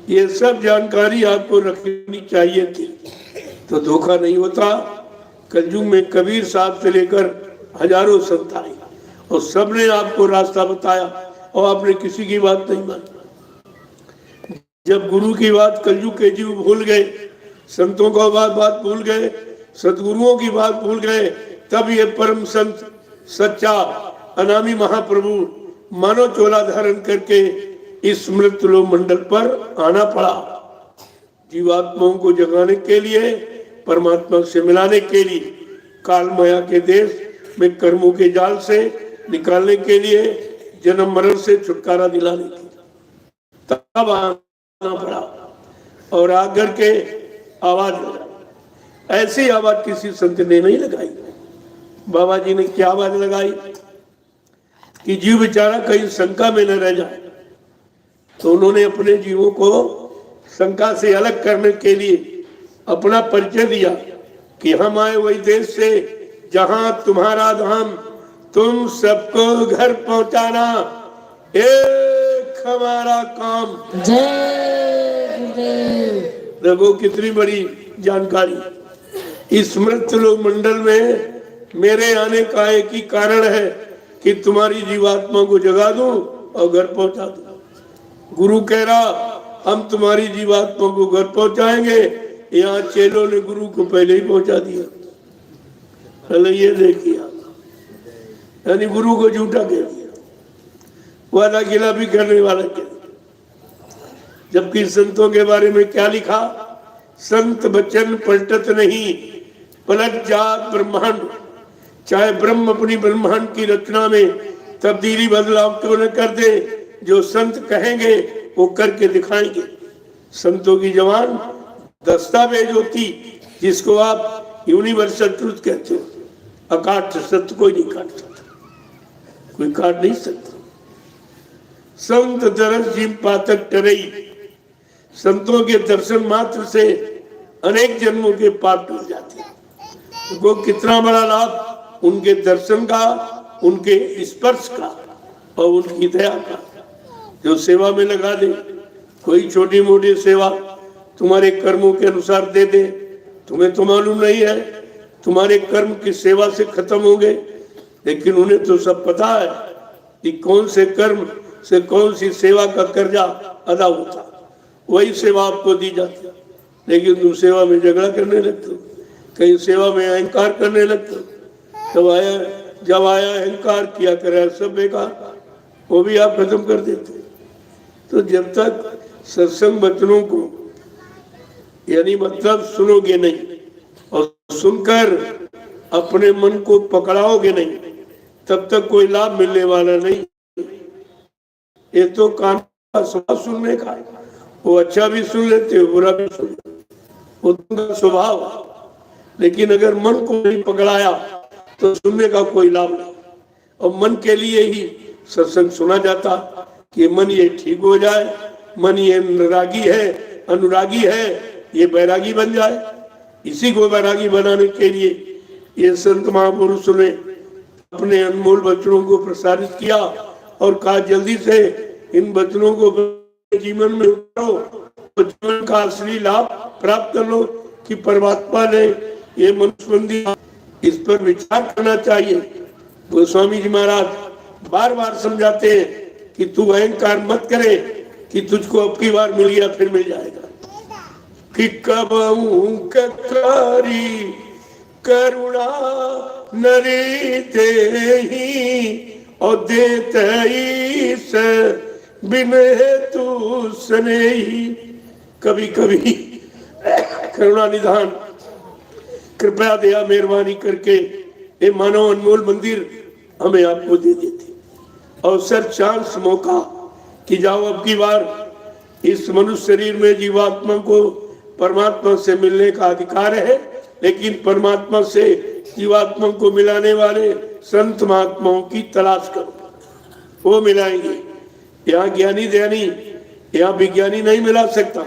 ये सब जानकारी आपको रखनी चाहिए थी, तो धोखा नहीं होता। कलयुग में कबीर साहब से लेकर हजारों संत आए और सबने आपको रास्ता बताया और आपने किसी की बात नहीं मानी। जब गुरु की बात कलयुग के जीव भूल गए, संतों का बात भूल गए, सदगुरुओं की बात भूल गए, तब ये परम संत सच्चा अनामी महाप्रभु मानव चोला धारण करके इस मृतलोक मंडल पर आना पड़ा। जीवात्माओं को जगाने के लिए, परमात्मा से मिलाने के लिए, काल माया के देश में कर्मों के जाल से निकालने के लिए, जन्म मरण से छुटकारा दिलाने के लिए तब आना पड़ा। और आकर के आवाज लगाई। ऐसी आवाज किसी संत ने नहीं लगाई। बाबा जी ने क्या आवाज लगाई कि जीव बेचारा कहीं शंका में न रह जाए, तो उन्होंने अपने जीवों को शंका से अलग करने के लिए अपना परिचय दिया कि हम आए वही देश से जहां तुम्हारा धाम, तुम सबको घर पहुंचाना एक हमारा काम। जय गुरुदेव। देखो कितनी बड़ी जानकारी। इस मृतलोक मंडल में मेरे आने का एक ही कारण है कि तुम्हारी जीवात्मा को जगा दूं और घर पहुंचा दूं। गुरु कह रहा हम तुम्हारी जीवात्मा को घर पहुंचाएंगे, यहाँ चेलों ने गुरु को पहले ही पहुंचा दिया। पहले ये देखिए, यानी गुरु को झूठा कह दिया, वादा खिलाफी करने वाला कह दिया। जबकि संतों के बारे में क्या लिखा? संत बचन पलटत नहीं, पलट जात ब्रह्मांड। चाहे ब्रह्म अपनी ब्रह्मांड की रचना में तब्दीली बदलाव क्यों न कर दे, जो संत कहेंगे वो करके दिखाएंगे। संतों की जवान दस्तावेज होती, जिसको आप यूनिवर्सल ट्रूथ कहते हो। अकाट सत्य कोई नहीं काट सकता, कोई काट नहीं सकता। संत दरस जीव पातक टरई। संतों के दर्शन मात्र से अनेक जन्मों के पाप टूट जाते हैं। वो कितना बड़ा लाभ उनके दर्शन का, उनके स्पर्श का और उनकी दया का। जो सेवा में लगा दे, कोई छोटी मोटी सेवा तुम्हारे कर्मों के अनुसार दे दे, तुम्हें तो मालूम नहीं है तुम्हारे कर्म किस सेवा से खत्म होंगे, लेकिन उन्हें तो सब पता है कि कौन से कर्म से कौन सी सेवा का कर्जा अदा होता। वही सेवा आपको दी जाती है, लेकिन तुम सेवा में झगड़ा करने लगते हो, कहीं सेवा में अहंकार करने लगते हो। जब आया अहंकार किया करे सब बेकार, वो भी आप खत्म कर देते। तो जब तक सत्संग वचनों को यानी मतलब सुनोगे नहीं और सुनकर अपने मन को पकड़ाओगे नहीं, तब तक कोई लाभ मिलने वाला नहीं। ये तो कान का स्वभाव सुनने का, वो अच्छा भी सुन लेते हो, बुरा भी सुन लेते, वो उनका स्वभाव। लेकिन अगर मन को नहीं पकड़ाया तो सुनने का कोई लाभ नहीं। और मन के लिए ही सत्संग सुना जाता कि मन ये ठीक हो जाए, मन ये अनुरागी है, ये बैरागी बन जाए। इसी को बैरागी बनाने के लिए ये संत महापुरुषों ने अपने अनमोल वचनों को प्रसारित किया और कहा जल्दी से इन वचनों को जीवन में उतारो, जीवन का असली लाभ प्राप्त कर लो कि परमात्मा ने ये मनुष्यबंदी, इस पर विचार करना चाहिए। गोस्वामी जी महाराज बार बार समझाते हैं कि तू अहंकार मत करे कि तुझको अब की बार मिल गया फिर मिल जाएगा। कि कबहू ककारी करुणा नरी देही और देते से बिन हेतु स्नेही। कभी कभी करुणा निधान कृपया दया मेहरबानी करके ये मानव अनमोल मंदिर हमें आपको दे देते, अवसर चांस मौका कि जाओ अब की बार इस मनुष्य शरीर में जीवात्मा को परमात्मा से मिलने का अधिकार है, लेकिन परमात्मा से जीवात्मा को मिलाने वाले संत महात्माओं की तलाश करो, वो मिलाएंगे। यहाँ ज्ञानी ध्यानी, यहाँ विज्ञानी नहीं मिला सकता,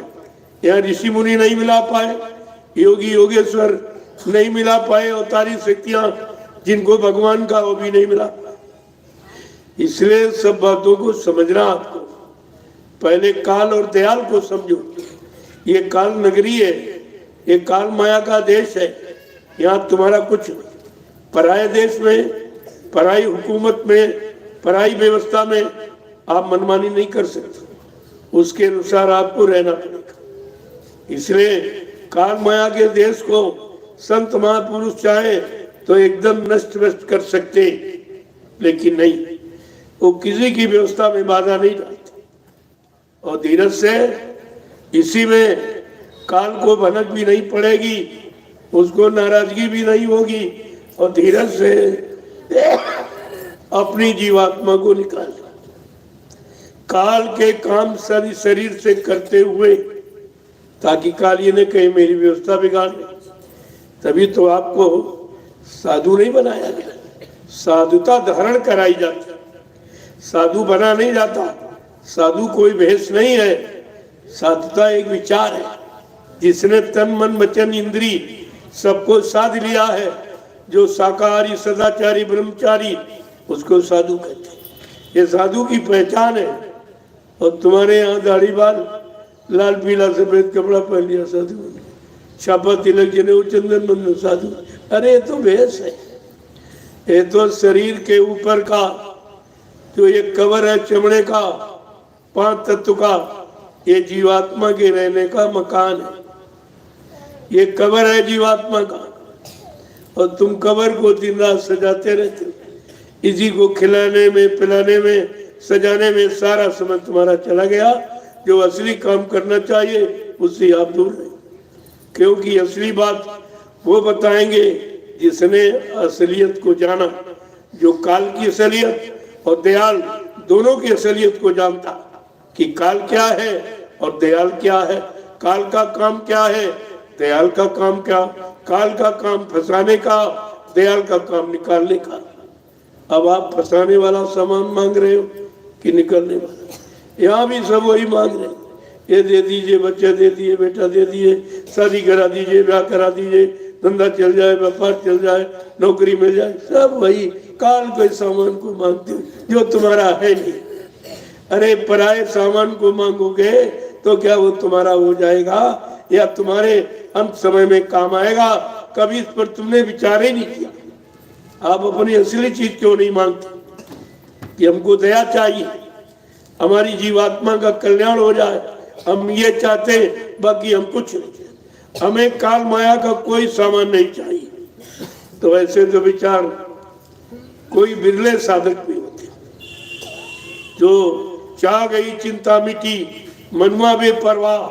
यहाँ ऋषि मुनि नहीं मिला पाए, योगी योगेश्वर नहीं मिला पाए, अवतारी शक्तियां जिनको भगवान का वो भी नहीं मिला। इसलिए सब बातों को समझना आपको। पहले काल और दयाल को समझो। ये काल नगरी है, ये काल माया का देश है। यहाँ तुम्हारा कुछ पराये देश में, पराई हुकूमत में, पराई व्यवस्था में आप मनमानी नहीं कर सकते, उसके अनुसार आपको रहना पड़ेगा। इसलिए काल माया के देश को संत महापुरुष चाहे तो एकदम नष्ट व्यस्त कर सकते, लेकिन नहीं, वो किसी की व्यवस्था में बाधा नहीं डालते। और धीरज से इसी में काल को भनक भी नहीं पड़ेगी, उसको नाराजगी भी नहीं होगी, और धीरज से अपनी जीवात्मा को निकाल काल के काम सारी शरीर से करते हुए, ताकि काल ये न कहे मेरी व्यवस्था बिगाड़ दे। तभी तो आपको साधु नहीं बनाया गया, साधुता धारण कराई जाती, साधु बना नहीं जाता। साधु कोई भेष नहीं है, साधुता एक विचार है। जिसने तन मन वचन इंद्री सबको साध लिया है, जो शाकाहारी सदाचारी ब्रह्मचारी, उसको साधु कहते हैं। ये साधु की पहचान है। और तुम्हारे यहाँ दाढ़ी बाल, लाल पीला सफेद कपड़ा पहन लिया साधु बन गए, छापा तिलक जने चंदन बन साधु। अरे ये तो भेष है, ये तो शरीर के ऊपर का जो ये कवर है चमड़े का, 5 तत्व का, ये जीवात्मा के रहने का मकान है। ये कवर है जीवात्मा का, और तुम कवर को दिन रात सजाते रहते हो। इसी को खिलाने में, पिलाने में, सजाने में सारा समय तुम्हारा चला गया। जो असली काम करना चाहिए उससे आप दूर रहे, क्योंकि असली बात वो बताएंगे जिसने असलियत को जाना, जो काल की असलियत और दयाल दोनों की असलियत को जानता, कि काल क्या है और दयाल क्या है, काल का काम क्या है, दयाल का काम क्या। काल का काम फंसाने का, दयाल का काम निकालने का। अब आप फंसाने वाला सामान मांग रहे हो कि निकलने वाला? यहाँ भी सब वही मांग रहे, ये दे दीजिए, बच्चा दे दिए, बेटा दे दिए, शादी करा दीजिए, ब्याह करा दीजिए, धंधा चल जाए, व्यापार चल जाए, नौकरी मिल जाए, सब वही काल के सामान को मांगते हो जो तुम्हारा है नहीं। अरे पराये सामान को मांगोगे तो क्या वो तुम्हारा हो जाएगा या तुम्हारे अंत समय में काम आएगा? कभी इस पर तुमने विचार ही नहीं किया। आप अपनी असली चीज क्यों नहीं मांगते कि हमको दया चाहिए, हमारी जीवात्मा का कल्याण हो जाए, हम ये चाहते, बाकी हम कुछ नहीं, हमें काल माया का कोई सामान नहीं चाहिए। तो ऐसे तो विचार कोई बिरले साधक भी होते जो चाह गई चिंता मिटी, मनुआ बेपरवाह,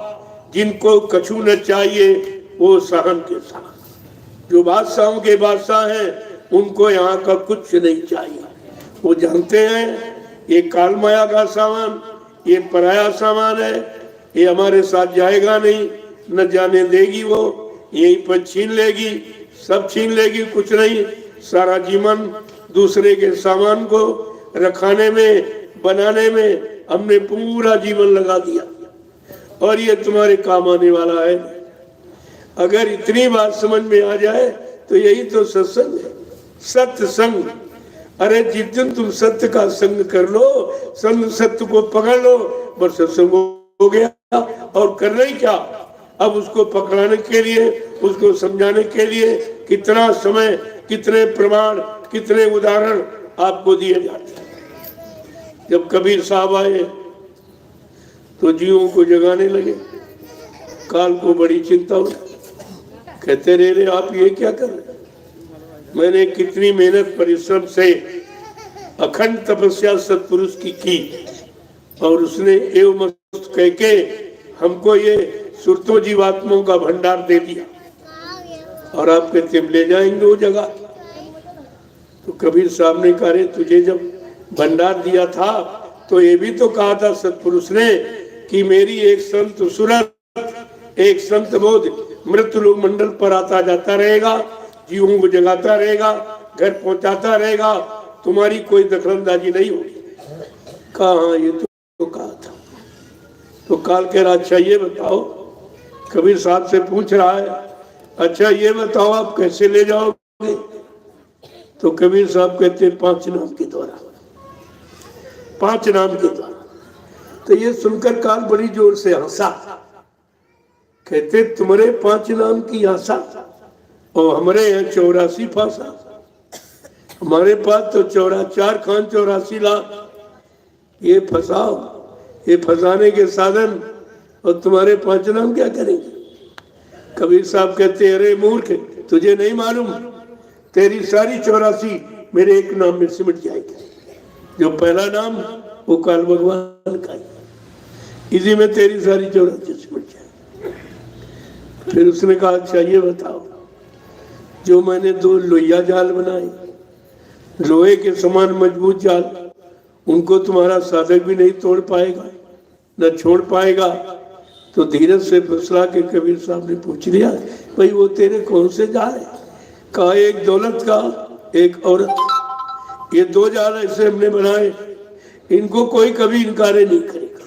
जिनको कछु न चाहिए वो सहन के साथ। जो बादशाहों के बादशाह हैं उनको यहाँ का कुछ नहीं चाहिए। वो जानते हैं ये काल माया का सामान, ये पराया सामान है, ये हमारे साथ जाएगा नहीं, न जाने देगी, वो यहीं पर छीन लेगी, सब छीन लेगी, कुछ नहीं। सारा जीवन दूसरे के सामान को रखाने में, बनाने में हमने पूरा जीवन लगा दिया, और ये तुम्हारे काम आने वाला है। अगर इतनी बात समझ में आ जाए तो यही तो सत्संग है, सत्य संग। अरे जिस दिन तुम सत्य का संग कर लो, संग सत्य को पकड़ लो, बस सत्संग हो गया। और करना ही क्या? अब उसको पकड़ाने के लिए, उसको समझाने के लिए कितना समय, कितने प्रमाण, कितने उदाहरण आपको दिए जाते हैं। जब कबीर साहब आए तो जीवों को जगाने लगे, काल को बड़ी चिंता हुई। कहते रहे आप ये क्या कर रहे? मैंने कितनी मेहनत परिश्रम से अखंड तपस्या सत्पुरुष की और उसने एवं मस्त कह के हमको ये सुरतो जीवात्माओं का भंडार दे दिया, और आप कहते ले जाएंगे वो जगह। तो कबीर साहब ने कहा, तुझे जब भंडार दिया था तो ये भी तो कहा था सत्पुरुष ने कि मेरी एक संत सूरत, एक संत बोध मृत्यु लोक मंडल पर आता जाता रहेगा, जीवों को जगाता रहेगा, घर पहुंचाता रहेगा, तुम्हारी कोई दखलंदाजी नहीं होगी। कहा हाँ ये तो कहा था। तो काल कह रहा अच्छा ये बताओ, कबीर साहब से पूछ रहा है अच्छा ये बताओ आप कैसे ले जाओगे? तो कबीर साहब कहते 5 नाम के द्वारा, 5 नाम के द्वारा। तो ये सुनकर काल बड़ी जोर से हंसा, कहते तुम्हारे 5 नाम की आशा और हमारे यहाँ 84 फांसा, हमारे पास तो 4 खान 84 लाख, ये फंसाओ, ये फंसाने के साधन, और तुम्हारे 5 नाम क्या करेंगे? कबीर साहब कहते अरे मूर्ख, तुझे नहीं मालूम तेरी सारी 84 मेरे एक नाम में सिमट जाएगी। जो पहला नाम वो काल भगवान का है, इसी में तेरी सारी 84 सिमट जाएगी। फिर उसने कहा अच्छा ये बताओ, जो मैंने 2 लोहिया जाल बनाए, लोहे के समान मजबूत जाल, उनको तुम्हारा साधक भी नहीं तोड़ पाएगा न छोड़ पाएगा। तो धीरज से फुसला के कबीर साहब ने पूछ लिया भाई वो तेरे कौन से जाल है? कहा एक दौलत का, एक औरत, ये 2 जाल ऐसे हमने बनाए, इनको कोई कभी इनकार नहीं करेगा।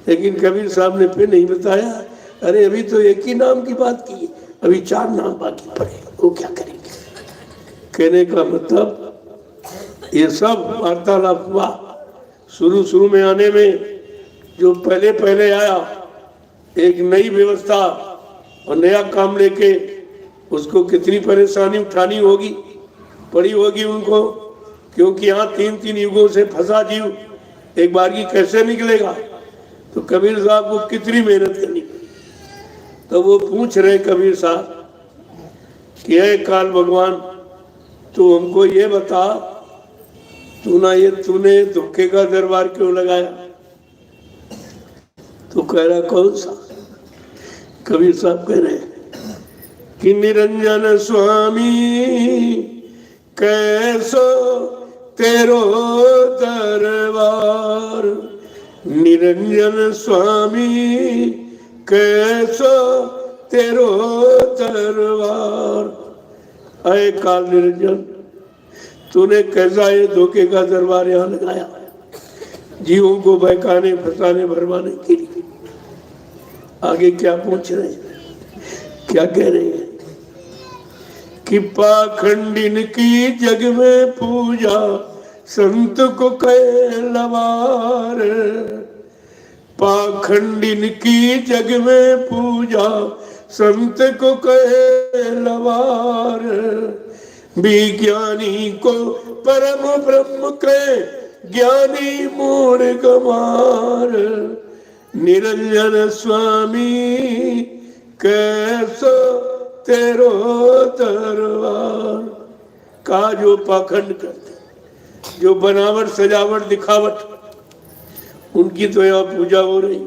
लेकिन कबीर साहब ने फिर नहीं बताया, अरे अभी तो एक ही नाम की बात की है, अभी 4 नाम बाकी पड़े, वो क्या करेंगे? कहने का मतलब ये सब वार्तालाप हुआ। शुरू में आने में जो पहले आया, एक नई व्यवस्था और नया काम लेके, उसको कितनी परेशानी उठानी होगी, पड़ी होगी उनको, क्योंकि यहाँ 3 युगों से फंसा जीव एक बार की कैसे निकलेगा? तो कबीर साहब को कितनी मेहनत करनी। तो वो पूछ रहे कबीर साहब कि हे काल भगवान, तू हमको ये बता, तूने धोखे का दरबार क्यों लगाया? तो कह रहा कौन सा? कबीर साहब कह रहे कि निरंजन स्वामी कैसो तेरो दरबार, निरंजन स्वामी कैसो तेरो दरबार। अय काल निरंजन, तूने कैसा ये धोखे का दरबार यहाँ लगाया, जीवों को बहकाने फंसाने भरमाने के लिए। आगे क्या पूछ रहे हैं, क्या कह रहे हैं कि पाखंडिन की जग में पूजा, संत को कहे लवार, पाखंडिन की जग में पूजा, संत को कहे लवार, विज्ञानी को परम ब्रह्म कहे, ज्ञानी मूढ़ गमार, निरंजन स्वामी कैसो तेरो दरबार। का जो पाखंड करते, जो बनावट सजावट दिखावट, उनकी तो यहाँ पूजा हो रही।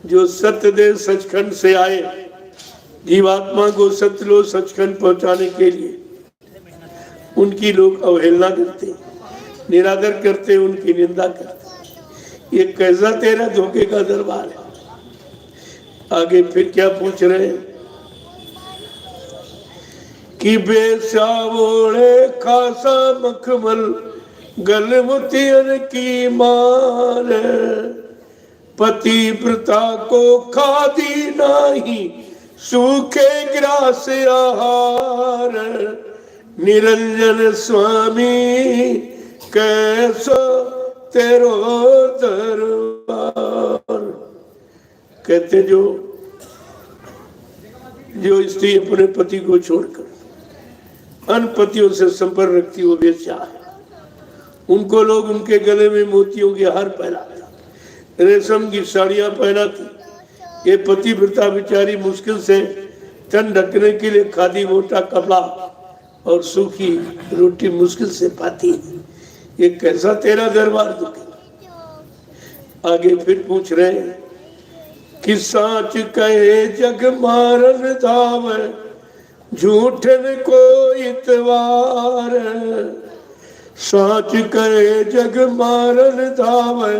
जो सत्यदेव सचखंड से आए, जीवात्मा को सत्यलोक सचखंड पहुंचाने के लिए, उनकी लोग अवहेलना करते, निरादर करते, उनकी निंदा करते। ये कैसा तेरा धोखे का दरबार है? आगे फिर क्या पूछ रहे हैं कि बेसावोड़े खासा मखमल, गलमुतियन की मार, पतिव्रता को खादी नाही, सूखे ग्रास आहार, निरंजन स्वामी कैसो तेरो दरबार। कहते जो स्त्री अपने पति को छोड़कर अन्य पतियों से संपर्क रखती, वो बेचा है। उनको लोग उनके गले में मोतियों के हार पहनाते, रेशम की साड़ियां पहनाती। ये पतिव्रता बेचारी मुश्किल से तन ढकने के लिए खादी मोटा कपड़ा और सूखी रोटी मुश्किल से पाती है। ये कैसा तेरा दरबार दुखे? आगे फिर पूछ रहे हैं कि साच कहे जग मारन धावे, झूठन को इतवार, साच कहे जग मारन धावे,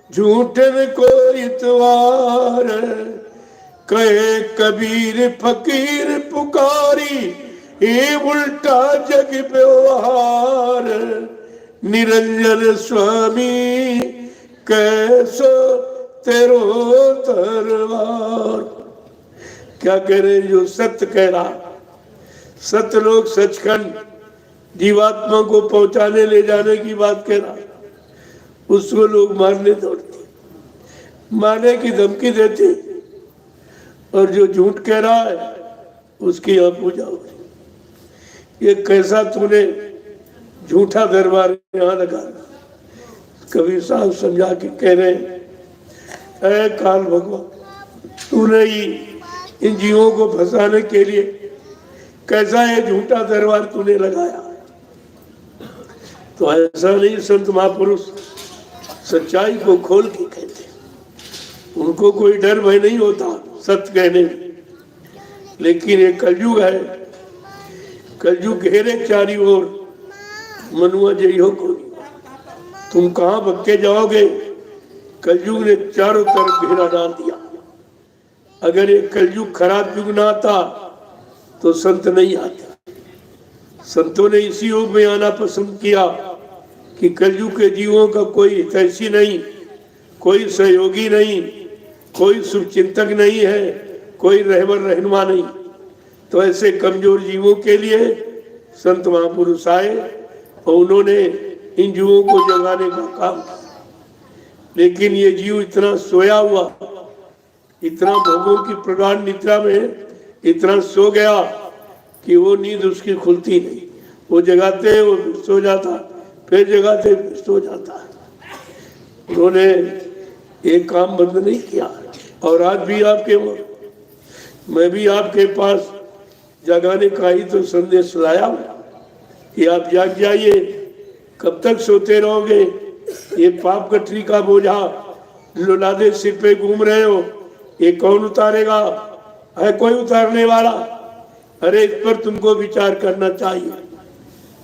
झूठन को इतवार, कहे कबीर फकीर पुकारी, ये उल्टा जग व्यवहार, निरंजन स्वामी कैसो तेरो दरबार। क्या कह रहे हैं? जो सत्य कह रहा, सत्यलोक सचखंड जीवात्मा को पहुंचाने ले जाने की बात कह रहा, उसको लोग मारने दौड़ते, मारने की धमकी देते, और जो झूठ कह रहा है उसकी यहाँ पूजा हो रही। ये कैसा तूने झूठा दरबार यहाँ लगा। कबीर साहब समझा के कह रहे हैं, ऐ काल भगवान, तूने ही इन जीवों को फंसाने के लिए कैसा ये झूठा दरबार तूने लगाया। तो ऐसा नहीं, संत महापुरुष सच्चाई को खोल के कहते, उनको कोई डर भय नहीं होता सत्य कहने में। लेकिन ये कलयुग है, कलयुग घेरे चारी ओर, मनुआ जई हो कोई, तुम कहाँ भग के जाओगे? कलयुग ने चारों तरफ घेरा डाल दिया। अगर ये कलयुग खराब युग ना आता तो संत नहीं आते। संतों ने इसी युग में आना पसंद किया कि कलयुग के जीवों का कोई हितैषी नहीं, कोई सहयोगी नहीं, कोई शुभचिंतक नहीं है, कोई रहबर रहनुमा नहीं। तो ऐसे कमजोर जीवों के लिए संत महापुरुष आए और उन्होंने इन जीवों को जगाने का काम किया। लेकिन ये जीव इतना सोया हुआ, इतना भोगों की प्रगाढ़ निद्रा में इतना सो गया कि वो नींद उसकी खुलती नहीं। वो जगाते वो सो जाता, फिर जगाते फिर सो जाता। उन्होंने एक काम बंद नहीं किया। और आज भी आपके, मैं भी आपके पास जगाने का ही तो संदेश लाया कि आप जाग जाइए। कब तक सोते रहोगे? ये पाप गठरी का बोझा लुलादे सिर पे घूम रहे हो, ये कौन उतारेगा? है कोई उतारने वाला? अरे इस पर तुमको विचार करना चाहिए।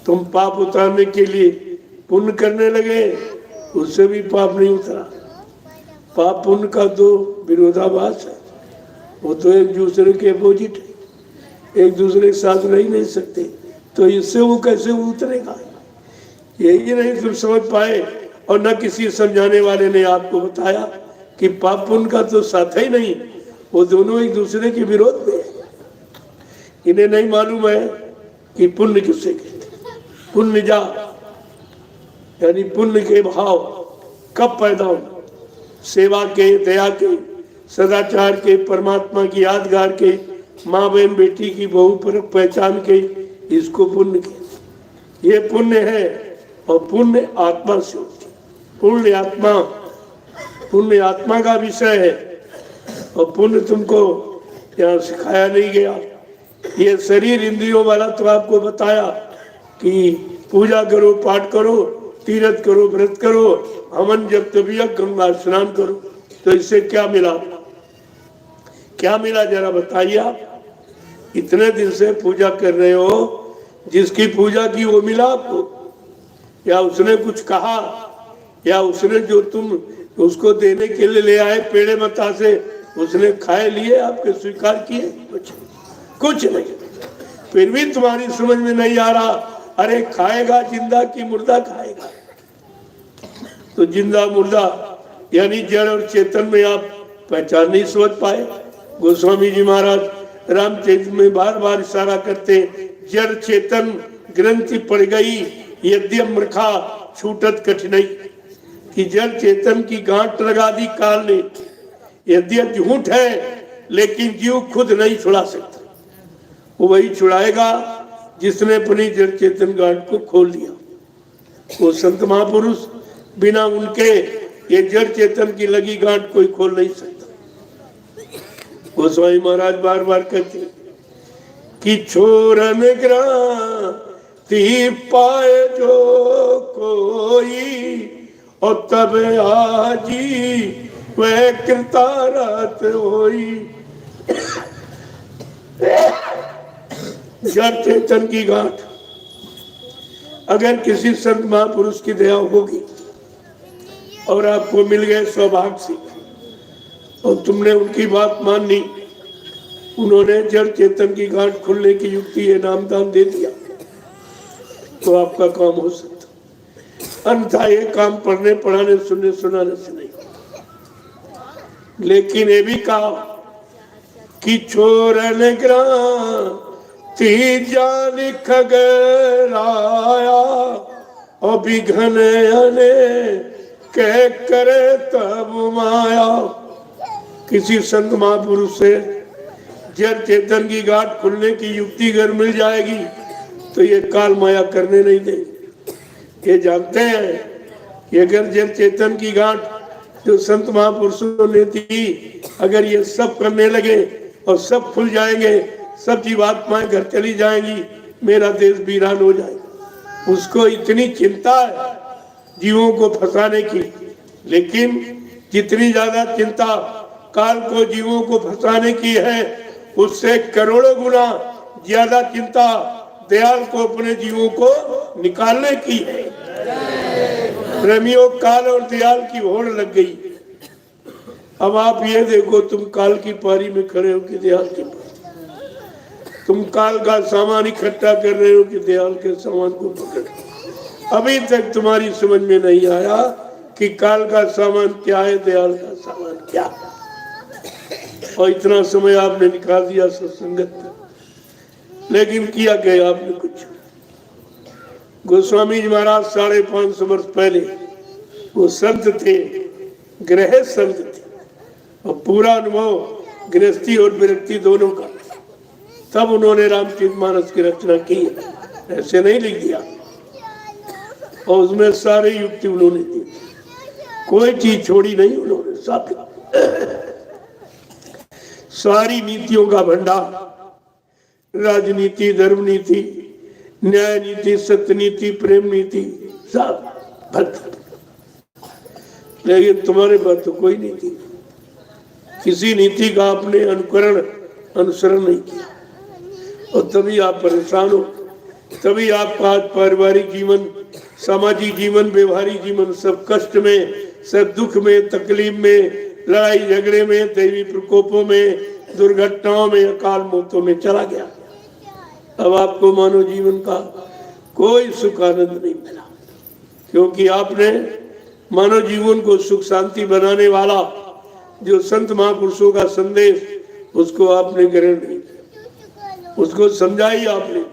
तुम पाप उतारने के लिए पुण्य करने लगे, उससे भी पाप नहीं उतरा। पाप पुण्य का तो विरोधाभास है, वो तो एक दूसरे के अपोजिट है, एक दूसरे के साथ रह नहीं सकते। तो इससे वो कैसे उतरेगा? यही नहीं तुम समझ पाए, और न किसी समझाने वाले ने आपको बताया कि पाप पुण्य का तो साथ ही नहीं, वो दोनों एक दूसरे के विरोध में है। इन्हें नहीं मालूम है कि पुण्य किससे कहते। पुण्य जा यानी पुण्य के भाव कब पैदा हो? सेवा के, दया के, सदाचार के, परमात्मा की यादगार के, माँ बहन बेटी की बहु पर पहचान के, इसको पुण्य कहते। ये पुण्य है, और पुण्य आत्मा से होती है। पुण्य आत्मा का विषय है, और पुण्य तुमको यहाँ सिखाया नहीं गया। ये शरीर इंद्रियों वाला तो आपको बताया कि पूजा करो, पाठ करो, तीर्थ करो, व्रत करो, हवन जब तबिया, गंगा स्नान करो। तो इससे क्या मिला? क्या मिला जरा बताइए आप। इतने दिन से पूजा कर रहे हो, जिसकी पूजा की वो मिला आपको? या उसने कुछ कहा? या उसने जो तुम उसको देने के लिए ले आए पेड़े बतासे, उसने खाए लिए, आपके स्वीकार किए? कुछ नहीं। फिर भी तुम्हारी समझ में नहीं आ रहा, अरे खाएगा जिंदा कि मुर्दा खाएगा? तो जिंदा मुर्दा यानी जड़ और चेतन में आप पहचान नहीं समझ पाए। गोस्वामी जी महाराज रामचरित्र में बार बार इशारा करते, जड़ चेतन ग्रंथि पड़ गई, यद्यप मृखा छूटत कठिनाई। कि जड़ चेतन की गांठ लगा दी काल ने। यद्यप झूठ है, लेकिन जीव खुद नहीं छुड़ा सकता। वो वही छुड़ाएगा जिसने अपनी जड़ चेतन गांठ को खोल दिया। वो संत महापुरुष बिना उनके ये जड़ चेतन की लगी गांठ कोई खोल नहीं सकता। गोस्वामी महाराज बार बार कहते कि छोरन ग्रांति पाए जो कोई, और तब आजी वह कृतारत होई। जड़ चेतन की गांठ अगर किसी संत महापुरुष की दया होगी और आपको मिल गए सौभाग्य से, और तुमने उनकी बात मानी, उन्होंने जड़ चेतन की गांठ खुलने की युक्ति ये नाम दान दे दिया तो आपका काम हो सकता, अन्यथा ये काम पढ़ने पढ़ाने सुनने सुनाने से नहीं। लेकिन ये भी कहा कि छोरन ग्रांति जान खगराया और बिघन कह करे तब माया। किसी संत महापुरुष से जड़ चेतन की गांठ खुलने की युक्ति अगर मिल जाएगी तो ये काल माया करने नहीं देंगे। ये जानते हैं कि अगर जड़ चेतन की गांठ जो संत महापुरुषों ने दी, अगर ये सब करने लगे और सब खुल जाएंगे, सब जीवात्माएं घर चली जाएंगी, मेरा देश वीरान हो जाएगा। उसको इतनी चिंता है जीवों को फंसाने की, लेकिन जितनी ज्यादा चिंता काल को जीवों को फंसाने की है, उससे करोड़ों गुना ज्यादा चिंता दयाल को अपने जीवों को निकालने की है। प्रेमियों, काल और दयाल की होड़ लग गई। अब आप ये देखो, तुम काल की पारी में खड़े हो कि दयाल की पारी, तुम काल का सामान इकट्ठा कर रहे हो कि दयाल के सामान को पकड़। अभी तक तुम्हारी समझ में नहीं आया कि काल का सामान क्या है, दयाल का सामान क्या है। और इतना समय आपने निकाल दिया सत्संगत में, लेकिन किया गया आपने कुछ। गोस्वामी जी महाराज 550 वर्ष पहले वो संत थे, गृह संत थे, और पूरा अनुभव गृहस्थी और विरक्ति दोनों का। तब उन्होंने रामचरितमानस की रचना की, ऐसे नहीं लिख दिया। और उसमें सारी युक्ति उन्होंने दी, कोई चीज छोड़ी नहीं उन्होंने, सब सारी नीतियों का भंडार, राजनीति, धर्म नीति, न्याय नीति, सत्य नीति, प्रेम नीति, सब भक्त। लेकिन तुम्हारे पास तो कोई नीति, किसी नीति का आपने अनुसरण नहीं किया, और तभी आप परेशान हो। तभी आपका आज पारिवारिक जीवन, सामाजिक जीवन, व्यवहारिक जीवन सब कष्ट में, सब दुख में, तकलीफ में, लड़ाई झगड़े में, दैवी प्रकोपों में, दुर्घटनाओं में, अकाल मौतों में चला गया। अब आपको मानव जीवन का कोई सुख आनंद नहीं मिला, क्योंकि आपने मानव जीवन को सुख शांति बनाने वाला जो संत महापुरुषों का संदेश, उसको आपने ग्रहण नहीं किया, उसको समझाई आपने।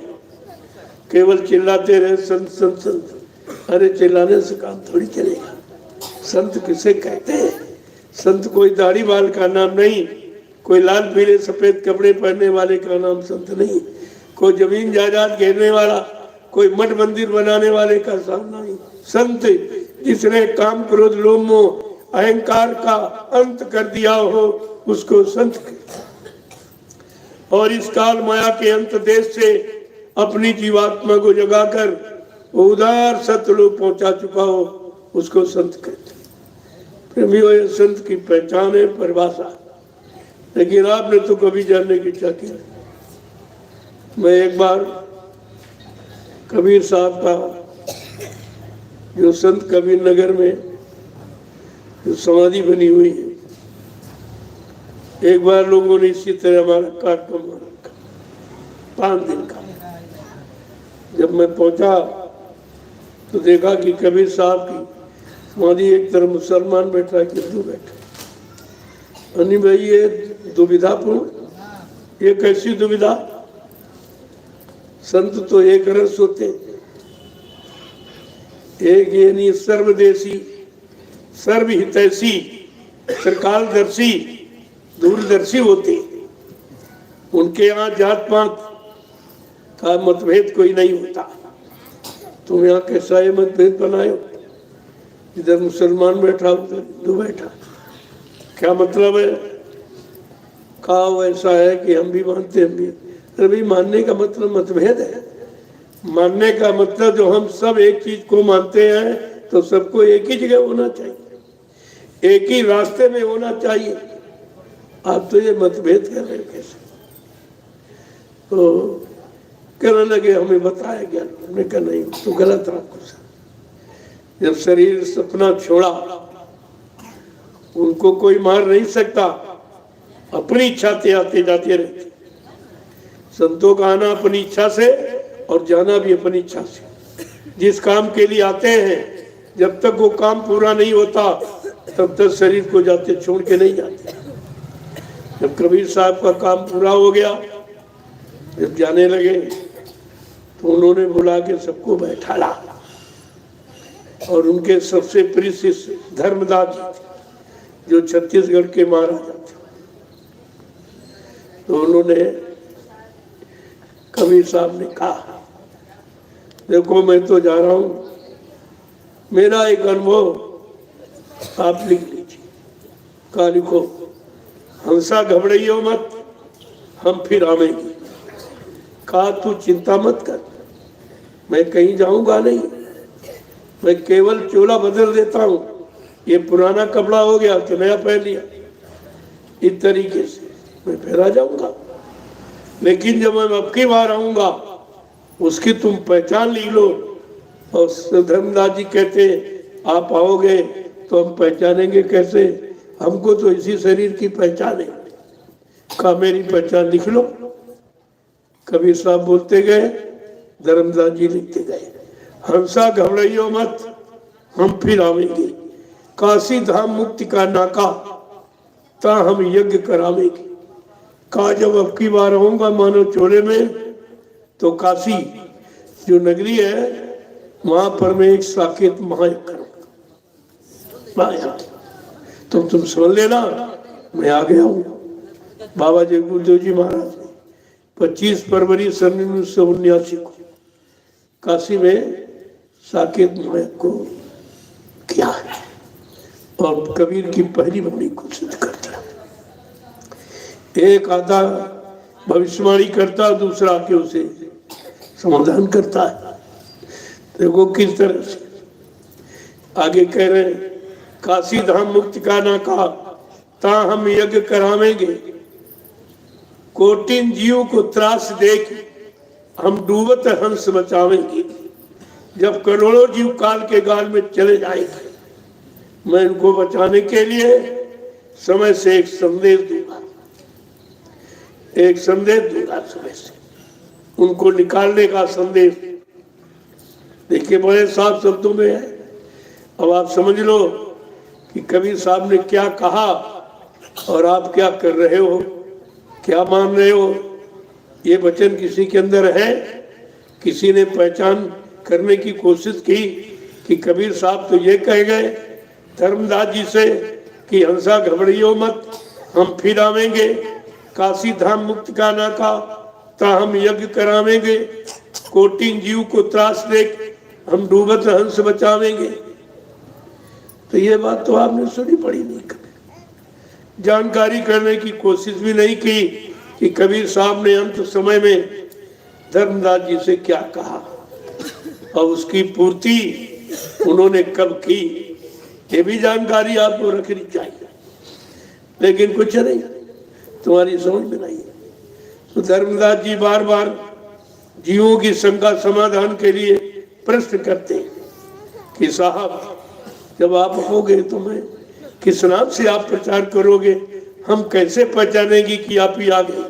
केवल चिल्लाते रहे संत संत संत। अरे चिल्लाने से काम थोड़ी चलेगा। संत किसे कहते हैं? संत कोई दाढ़ी बाल का नाम नहीं, कोई लाल पीले सफेद कपड़े पहनने वाले का नाम संत नहीं, कोई जमीन जायदाद घेरने वाला, कोई मठ मंदिर बनाने वाले का नाम नहीं। संत जिसने काम क्रोध लोभ मोह अहंकार का अंत कर दिया हो, उसको संत कहते। और इस काल माया के अंत देश से अपनी जीवात्मा को जगाकर वो उदार सतलोक पहुंचा चुका हो, उसको संत कहते। प्रेमियों, ये संत की पहचान है, परिभाषा। लेकिन आपने तो कभी जानने की इच्छा की। मैं एक बार कबीर साहब का जो संत कबीर नगर में जो समाधि बनी हुई है, एक बार लोगों ने इसी तरह हमारा कार्यक्रम रखा 5 दिन का। जब मैं पहुंचा तो देखा कि कबीर साहब की समाधि एक तरफ मुसलमान बैठा, कि हिंदू बैठा। अन्य भाई, ये दुविधापूर्ण, ये कैसी दुविधा? संत तो एक रस होते, एक ये नहीं, सर्वदेशी, सर्वहितैषी, सरकारदर्शी, दूरदर्शी होते। उनके यहाँ जात पात का मतभेद कोई नहीं होता। तुम यहाँ कैसा ये मतभेद बनाए हो? इधर मुसलमान बैठा, उधर हिंदू बैठा, क्या मतलब है? कहा ऐसा है कि हम भी मानते, हम भी। अरे भाई, मानने का मतलब मतभेद है। मानने का मतलब जो हम सब एक चीज को मानते हैं तो सबको एक ही जगह होना चाहिए, एक ही रास्ते में होना चाहिए। आप तो ये मतभेद कर रहे हैं कैसे? तो कहने लगे हमें बताया गया। हमने कहा नहीं, तो गलत रहा कुछ। जब शरीर सपना छोड़ा, उनको कोई मार नहीं सकता, अपनी इच्छा से आते जाते रहते। संतों का आना अपनी इच्छा से और जाना भी अपनी इच्छा से। जिस काम के लिए आते हैं जब तक वो काम पूरा नहीं होता तब तक शरीर को जाते छोड़ के नहीं जाते। जब कबीर साहब का काम पूरा हो गया, जब जाने लगे तो उन्होंने बुला के सबको बैठाला और उनके सबसे प्रिय शिष्य धर्मदास जी थे जो छत्तीसगढ़ के महाराजा थे। तो उन्होंने कबीर साहब ने कहा, देखो मैं तो जा रहा हूं, मेरा एक अनुभव आप लिख लीजिए। कहा लिखो, हंसा घबराइयो मत, हम फिर आवेंगे। कहा तू चिंता मत कर, मैं कहीं जाऊंगा नहीं, मैं केवल चोला बदल देता हूं, ये पुराना कपड़ा हो गया तो नया पहन लिया, इस तरीके से मैं फिर आ जाऊंगा। लेकिन जब मैं अब की बार आऊंगा उसकी तुम पहचान ली लो। और धर्मदास जी कहते आप आओगे तो हम पहचानेंगे कैसे, हमको तो इसी शरीर की पहचान है। कहा मेरी पहचान लिख लो। कबीर साहब बोलते गए, धर्मदास जी लिखते गए, हंसा घबराइयो मत, हम फिर आवेंगे। काशी धाम मुक्ति का नाका, ता हम यज्ञ करावेंगे। कहा जब अब की बार आऊंगा मानो चोले में, तो काशी जो नगरी है वहां पर मैं एक साकेत महायज्ञ करूंगा। तुम समझ लेना मैं आ गया हूँ। बाबा जय गुरुदेव जी महाराज ने 25 फरवरी सन 1979 को काशी में साकेत महायज्ञ को किया है और कबीर की पहली वाणी को सिद्ध कर दिया। एक आधा भविष्यवाणी करता, दूसरा आके उसे समाधान करता है। देखो किस तरह से आगे कह रहे हैं, काशी धाम मुक्ति का ना कहा, ता हम यज्ञ करावेंगे। कोटिन जीवों को त्रास देख हम डूबत हंस बचावेंगे। जब करोड़ों जीव काल के गाल में चले जाएंगे, मैं इनको बचाने के लिए समय से एक संदेश दूंगा, एक संदेश दूंगा समय से, उनको निकालने का संदेश। देखिए बड़े साफ शब्दों में है। अब आप समझ लो कि कबीर साहब ने क्या कहा और आप क्या कर रहे हो, क्या मान रहे हो। ये वचन किसी के अंदर है, किसी ने पहचान करने की कोशिश की कि कबीर साहब तो ये कह गए धर्मदास जी से कि हंसा घबराइयो मत, हम फिर आवेंगे। काशी धाम मुक्त का ना का, ता हम यज्ञ करावेंगे। कोटिन जीव को त्रास देख हम डूबत हंस बचावेंगे। तो ये बात तो आपने सुनी पड़ी नहीं, कभी जानकारी करने की कोशिश भी नहीं की कि कबीर साहब ने अंत समय में धर्मदास जी से क्या कहा और उसकी पूर्ति उन्होंने कब की, ये भी जानकारी आपको रखनी चाहिए। लेकिन कुछ नहीं, तुम्हारी समझ में नहीं है। तो धर्मदास जी बार बार जीवों की शंका समाधान के लिए प्रश्न करते हैं कि साहब जब आप होगे तो मैं किस नाम से आप प्रचार करोगे, हम कैसे पहचानेंगे कि आप ही आ गए।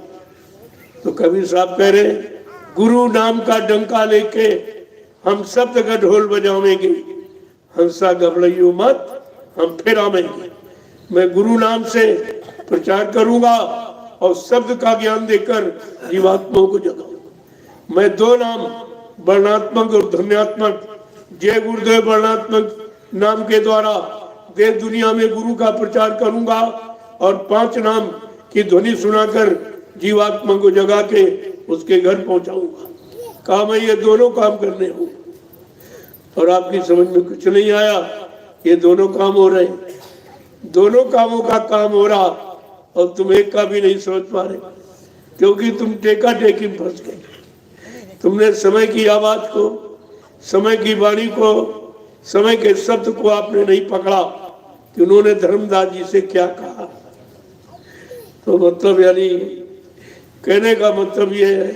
तो कबीर साहब कह रहे गुरु नाम का डंका लेके हम शब्द का ढोल बजावेंगे। हंसा घबराइयो मत, हम फिर आवेंगे। मैं गुरु नाम से प्रचार करूंगा और शब्द का ज्ञान देकर जीवात्माओं को जगाऊंगा। मैं दो नाम वर्णात्मक और ध्वन्यात्मक, जय गुरुदेव वर्णात्मक नाम के द्वारा देश दुनिया में गुरु का प्रचार करूंगा और 5 नाम की ध्वनि सुनाकर जीवात्मा को जगा के उसके घर पहुंचाऊंगा। कहा मैं ये दोनों काम करने हूं और आपकी समझ में कुछ नहीं आया। ये दोनों काम हो रहे हैं, दोनों कामों का काम हो रहा और तुम एक का भी नहीं समझ पा रहे, क्योंकि तुम टेका टेकी में फंस गए। तुमने समय की आवाज को, समय की वाणी को, समय के शब्द को आपने नहीं पकड़ा कि उन्होंने धर्मदास जी से क्या कहा। तो मतलब यानी कहने का मतलब ये है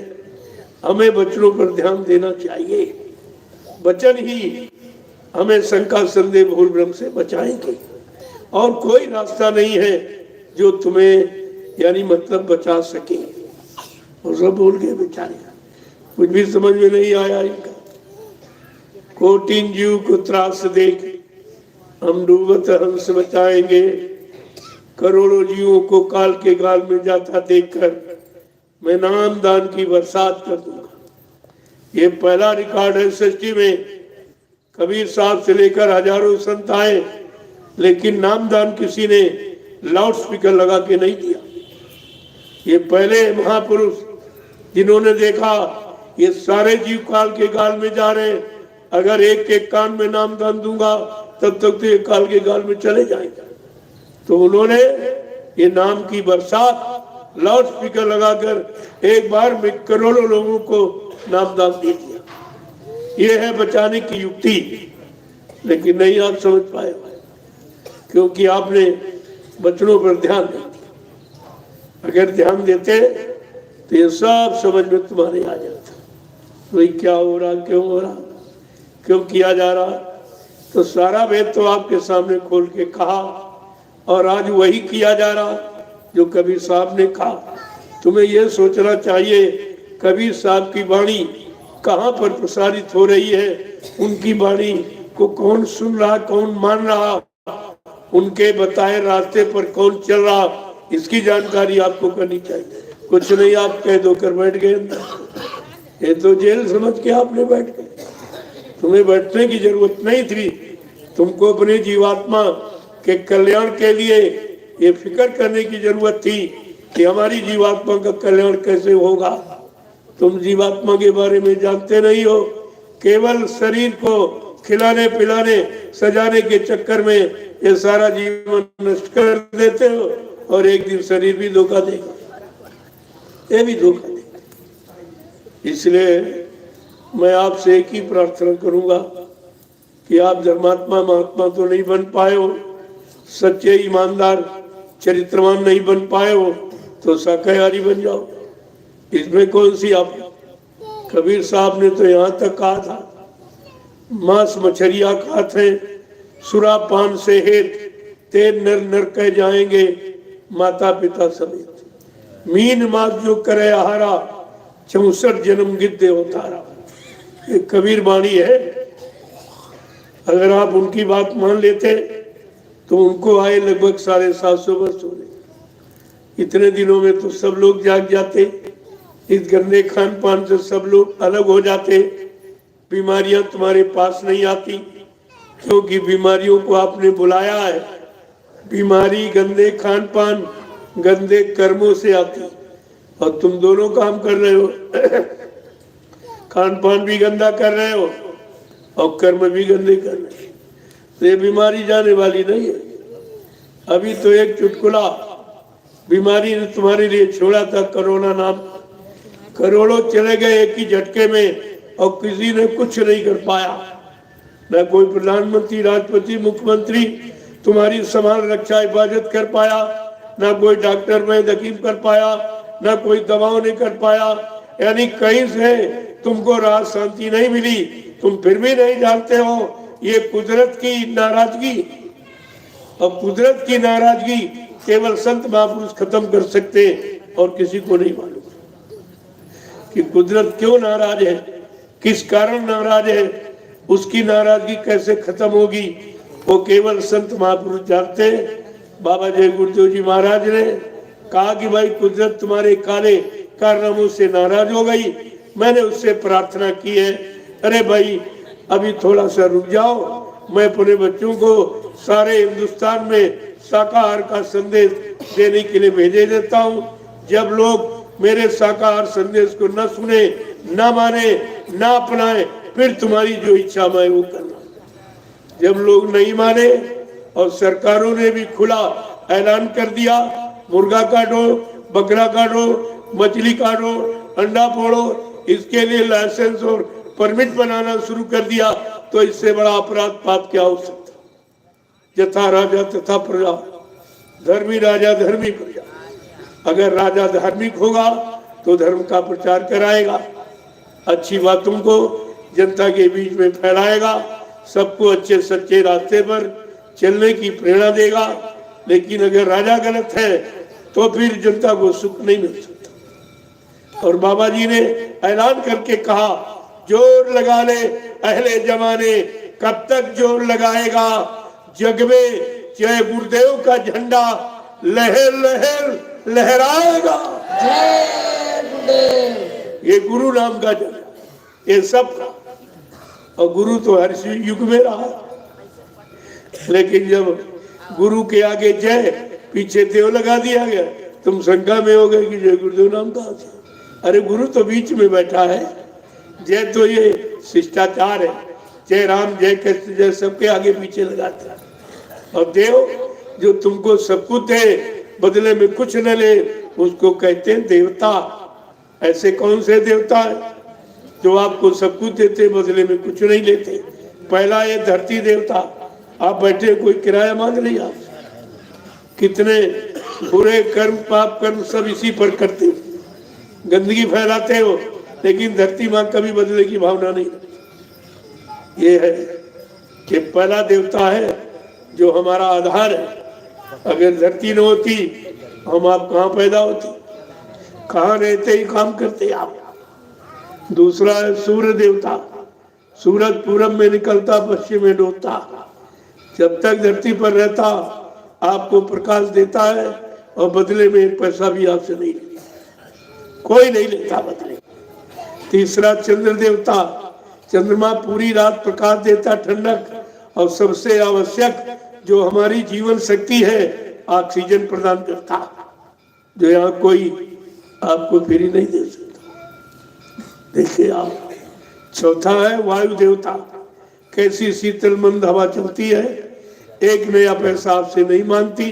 हमें वचनों पर ध्यान देना चाहिए। वचन ही हमें शंका संदेह भूल भ्रम से बचाएंगे और कोई रास्ता नहीं है जो तुम्हें यानी मतलब बचा सके। और सब भूल गए बेचारे, कुछ भी समझ में नहीं आया इनका। कोटिन जीव को त्रास देख हम डूबत हंस बचाएंगे, करोड़ों जीवों को काल के गाल में जाता देखकर मैं नाम दान की बरसात कर दूंगा। ये पहला रिकॉर्ड है सृष्टि में। कबीर साहब से लेकर हजारों संत आए, लेकिन नामदान किसी ने लाउड स्पीकर लगा के नहीं दिया। ये पहले महापुरुष जिन्होंने देखा ये सारे जीव काल के गाल में जा रहे हैं, अगर एक एक कान में नामदान दूंगा तब तक तो ये काल के गाल में चले जाएंगे। तो उन्होंने ये नाम की बरसात लाउड स्पीकर लगाकर एक बार में करोड़ों लोगों को नामदान दे दिया। ये है बचाने की युक्ति, लेकिन नहीं आप समझ पाए, क्योंकि आपने बचनों पर ध्यान नहीं दिया। अगर ध्यान देते तो ये सब समझ में तुम्हारे आ जाता, वही क्या हो रहा, क्यों हो रहा, क्यों किया जा रहा। तो सारा वेद तो आपके सामने खोल के कहा, और आज वही किया जा रहा जो कबीर साहब ने कहा। तुम्हें यह सोचना चाहिए कबीर साहब की वाणी कहाँ पर प्रसारित हो रही है, उनकी वाणी को कौन सुन रहा, कौन मान रहा, उनके बताए रास्ते पर कौन चल रहा, इसकी जानकारी आपको करनी चाहिए। कुछ नहीं आप कह दो कर बैठ गए अंदर, ये तो जेल समझ के आपने बैठ गए। तुम्हें बैठने की जरूरत नहीं थी, तुमको अपने जीवात्मा के कल्याण के लिए ये फिक्र करने की जरूरत थी कि हमारी जीवात्मा का कल्याण कैसे होगा। तुम जीवात्मा के बारे में जानते नहीं हो, केवल शरीर को खिलाने पिलाने सजाने के चक्कर में ये सारा जीवन नष्ट कर देते हो, और एक दिन शरीर भी धोखा देगा, ये भी धोखा देगा। इसलिए मैं आपसे एक ही प्रार्थना करूंगा कि आप धर्मात्मा महात्मा तो नहीं बन पाए हो, सच्चे ईमानदार चरित्रवान नहीं बन पाए हो, तो शाकाहारी बन जाओ। इसमें कौन सी आप, कबीर साहब ने तो यहाँ तक कहा था मांस मछलियाँ खाते हैं, सुरा पान से हेत तेल नर नर कह जाएंगे माता पिता समेत, मीन मास जो करे आहारा 64 जन्म गिद्दे उतारा। ये कबीर वाणी है। अगर आप उनकी बात मान लेते तो उनको आए लगभग 750 वर्ष हो गए। इतने दिनों में तो सब लोग जाग जाते, इस गंदे खान पान से सब लोग अलग हो जाते, बीमारियां तुम्हारे पास नहीं आती, क्योंकि बीमारियों को आपने बुलाया है। बीमारी गंदे खान पान गंदे कर्मों से आती, और तुम दोनों काम कर रहे हो खान पान भी गंदा कर रहे हो और कर्म भी गंदे कर रहे हो, तो ये बीमारी जाने वाली नहीं है। अभी तो एक चुटकुला बीमारी ने तुम्हारे लिए छोड़ा था, कोरोना नाम, करोड़ों चले गए एक ही झटके में, और किसी ने कुछ नहीं कर पाया। न कोई प्रधानमंत्री राष्ट्रपति मुख्यमंत्री तुम्हारी समान रक्षा हिफाजत कर पाया, न कोई डॉक्टर वैद हकीम कर पाया, न कोई दवाओं ने कर पाया। यानी कहीं से तुमको राहत शांति नहीं मिली, तुम फिर भी नहीं जानते हो ये कुदरत की नाराजगी। और कुदरत की नाराजगी केवल संत महापुरुष खत्म कर सकते, और किसी को नहीं मालूम कि कुदरत क्यों नाराज है, किस कारण नाराज है, उसकी नाराजगी कैसे खत्म होगी, वो केवल संत महापुरुष जानते हैं। बाबा जय गुरुदेव जी महाराज ने कहा कि भाई कुदरत तुम्हारे काले कारनामों से नाराज हो गई, मैंने उससे प्रार्थना की है, अरे भाई अभी थोड़ा सा रुक जाओ, मैं अपने बच्चों को सारे हिंदुस्तान में शाकाहार का संदेश देने के लिए भेजे देता हूँ। जब लोग मेरे शाकाहार संदेश को न सुने, न माने, न अपनाए, फिर तुम्हारी जो इच्छा मैं वो करना। जब लोग नहीं माने और सरकारों ने भी खुला ऐलान कर दिया मुर्गा काटो, बकरा काटो, मछली काटो, अंडा फोड़ो, इसके लिए लाइसेंस और परमिट बनाना शुरू कर दिया, तो इससे बड़ा अपराध पाप क्या हो सकता। यथा राजा तथा प्रजा, धर्मी राजा धर्मी प्रजा। अगर राजा धार्मिक होगा तो धर्म का प्रचार कराएगा, अच्छी बातों को जनता के बीच में फैलाएगा, सबको अच्छे सच्चे रास्ते पर चलने की प्रेरणा देगा। लेकिन अगर राजा गलत है तो फिर जनता को सुख नहीं मिल सकता। और बाबा जी ने ऐलान करके कहा, जोर लगा ले अहले जमाने, कब तक जोर लगाएगा, जग में जय गुरुदेव का झंडा लहर लहर लहराएगा। जय गुरुदेव। ये गुरु नाम का झंडा, ये सब का। और गुरु तो हर युग में रहा, लेकिन जब गुरु के आगे जय, पीछे देव लगा दिया गया, तुम शंका में हो गए कि जय गुरुदेव नाम कहाँ से। अरे गुरु तो बीच में बैठा है, जय तो ये शिष्टाचार है, जय राम जय कृष्ण जय सबके आगे पीछे लगाता है। और देव जो तुमको सब कुछ दे, बदले में कुछ न ले, उसको कहते हैं देवता। ऐसे कौन से देवता है जो आपको सब कुछ देते, बदले में कुछ नहीं लेते। पहला ये धरती देवता, आप बैठे कोई किराया मांग नहीं आपसे। कितने बुरे कर्म पाप कर्म सब इसी पर करते हो, गंदगी फैलाते हो, लेकिन धरती मां कभी बदले की भावना नहीं। ये है कि पहला देवता है जो हमारा आधार है। अगर धरती न होती, हम आप कहाँ पैदा होते, कहाँ रहते, ही काम करते आप। दूसरा है सूर्य देवता, सूरज पूरब में निकलता पश्चिम में डूबता, जब तक धरती पर रहता आपको प्रकाश देता है, और बदले में एक पैसा भी आपसे नहीं लेता, कोई नहीं लेता बदले। तीसरा चंद्र देवता, चंद्रमा पूरी रात प्रकाश देता, ठंडक, और सबसे आवश्यक जो हमारी जीवन शक्ति है, ऑक्सीजन प्रदान करता, जो यहाँ कोई आपको फ्री नहीं दे सकता। देखिए आप। चौथा है वायु देवता, कैसी शीतल मंद हवा चलती है, एक नया पैसा आपसे नहीं मांगती।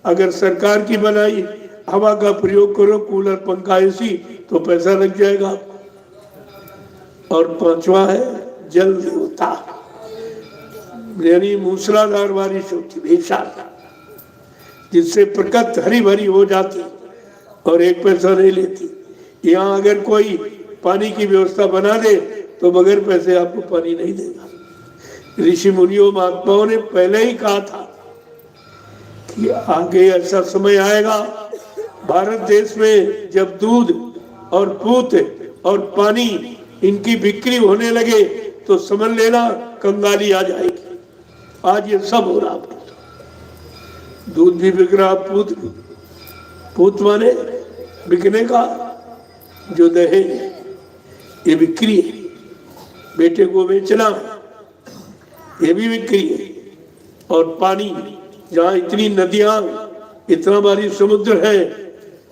अगर सरकार की बनाई हवा का प्रयोग करो, कूलर पंखा एसी, तो पैसा लग जाएगा। और पांचवा है जल देवता, यानी मूसलाधार बारिश होती बेशक, जिससे प्रकृति हरी भरी हो जाती और एक पैसा नहीं लेती। यहाँ अगर कोई पानी की व्यवस्था बना दे तो बगैर पैसे आपको पानी नहीं देगा। ऋषि मुनियों महात्माओं ने पहले ही कहा था कि आगे ऐसा समय आएगा भारत देश में जब दूध और पूत और पानी इनकी बिक्री होने लगे तो समझ लेना कंगाली आ जाएगी। आज ये सब हो रहा है, दूध भी बिक रहा, पूत भी। पूत माने बिकने का, जो दहेज ये बिक्री है, बेटे को बेचना ये भी बिक्री है। और पानी, जहाँ इतनी नदियां, इतना भारी समुद्र है,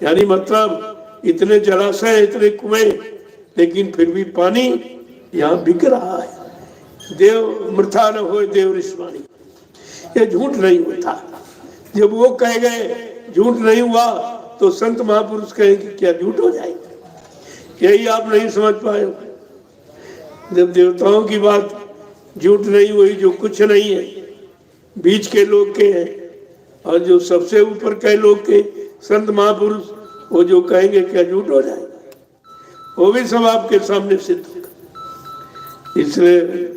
यानी मतलब इतने जलाशय, इतने कुएं, लेकिन फिर भी पानी यहाँ बिक रहा है। देव मृथा न हो देव ऋषवाणी, ये झूठ नहीं होता। जब वो कह गए झूठ नहीं हुआ तो संत महापुरुष कहेंगे क्या झूठ हो जाएगा। यही आप नहीं समझ पाए। जब देवताओं की बात झूठ नहीं हुई, जो कुछ नहीं है, बीच के लोग के हैं, और जो सबसे ऊपर के लोग के संत महापुरुष, वो जो कहेंगे क्या झूठ हो जाएगा, वो भी सब आपके सामने सिद्ध होगा। इसलिए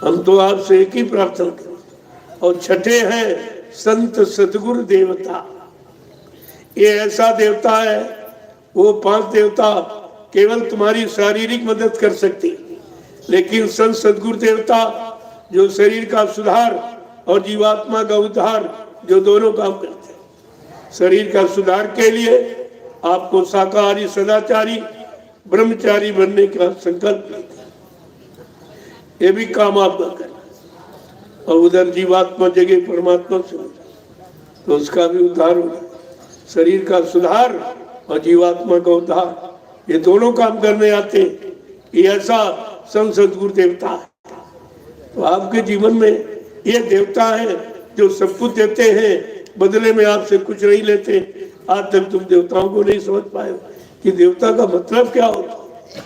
हम तो आपसे एक ही प्रार्थना करें। और छठे हैं संत सदगुरु देवता, ये ऐसा देवता है, वो 5 देवता केवल तुम्हारी शारीरिक मदद कर सकती, लेकिन संत सदगुरु देवता जो शरीर का सुधार और जीवात्मा का उद्धार, जो दोनों काम करते हैं। शरीर का सुधार के लिए आपको शाकाहारी सदाचारी ब्रह्मचारी बनने का संकल्प लेते, ये भी काम आपका करना, और उधर जीवात्मा जगह परमात्मा से तो उसका भी उद्धार होगा। शरीर का सुधार और जीवात्मा का उद्धार, ये दोनों काम करने आते हैं। ये ऐसा संत सदगुरु देवता है। तो आपके जीवन में ये देवता है जो सब कुछ देते हैं, बदले में आपसे कुछ नहीं लेते। आज तक तुम देवताओं को नहीं समझ पाए कि देवता का मतलब क्या होता है।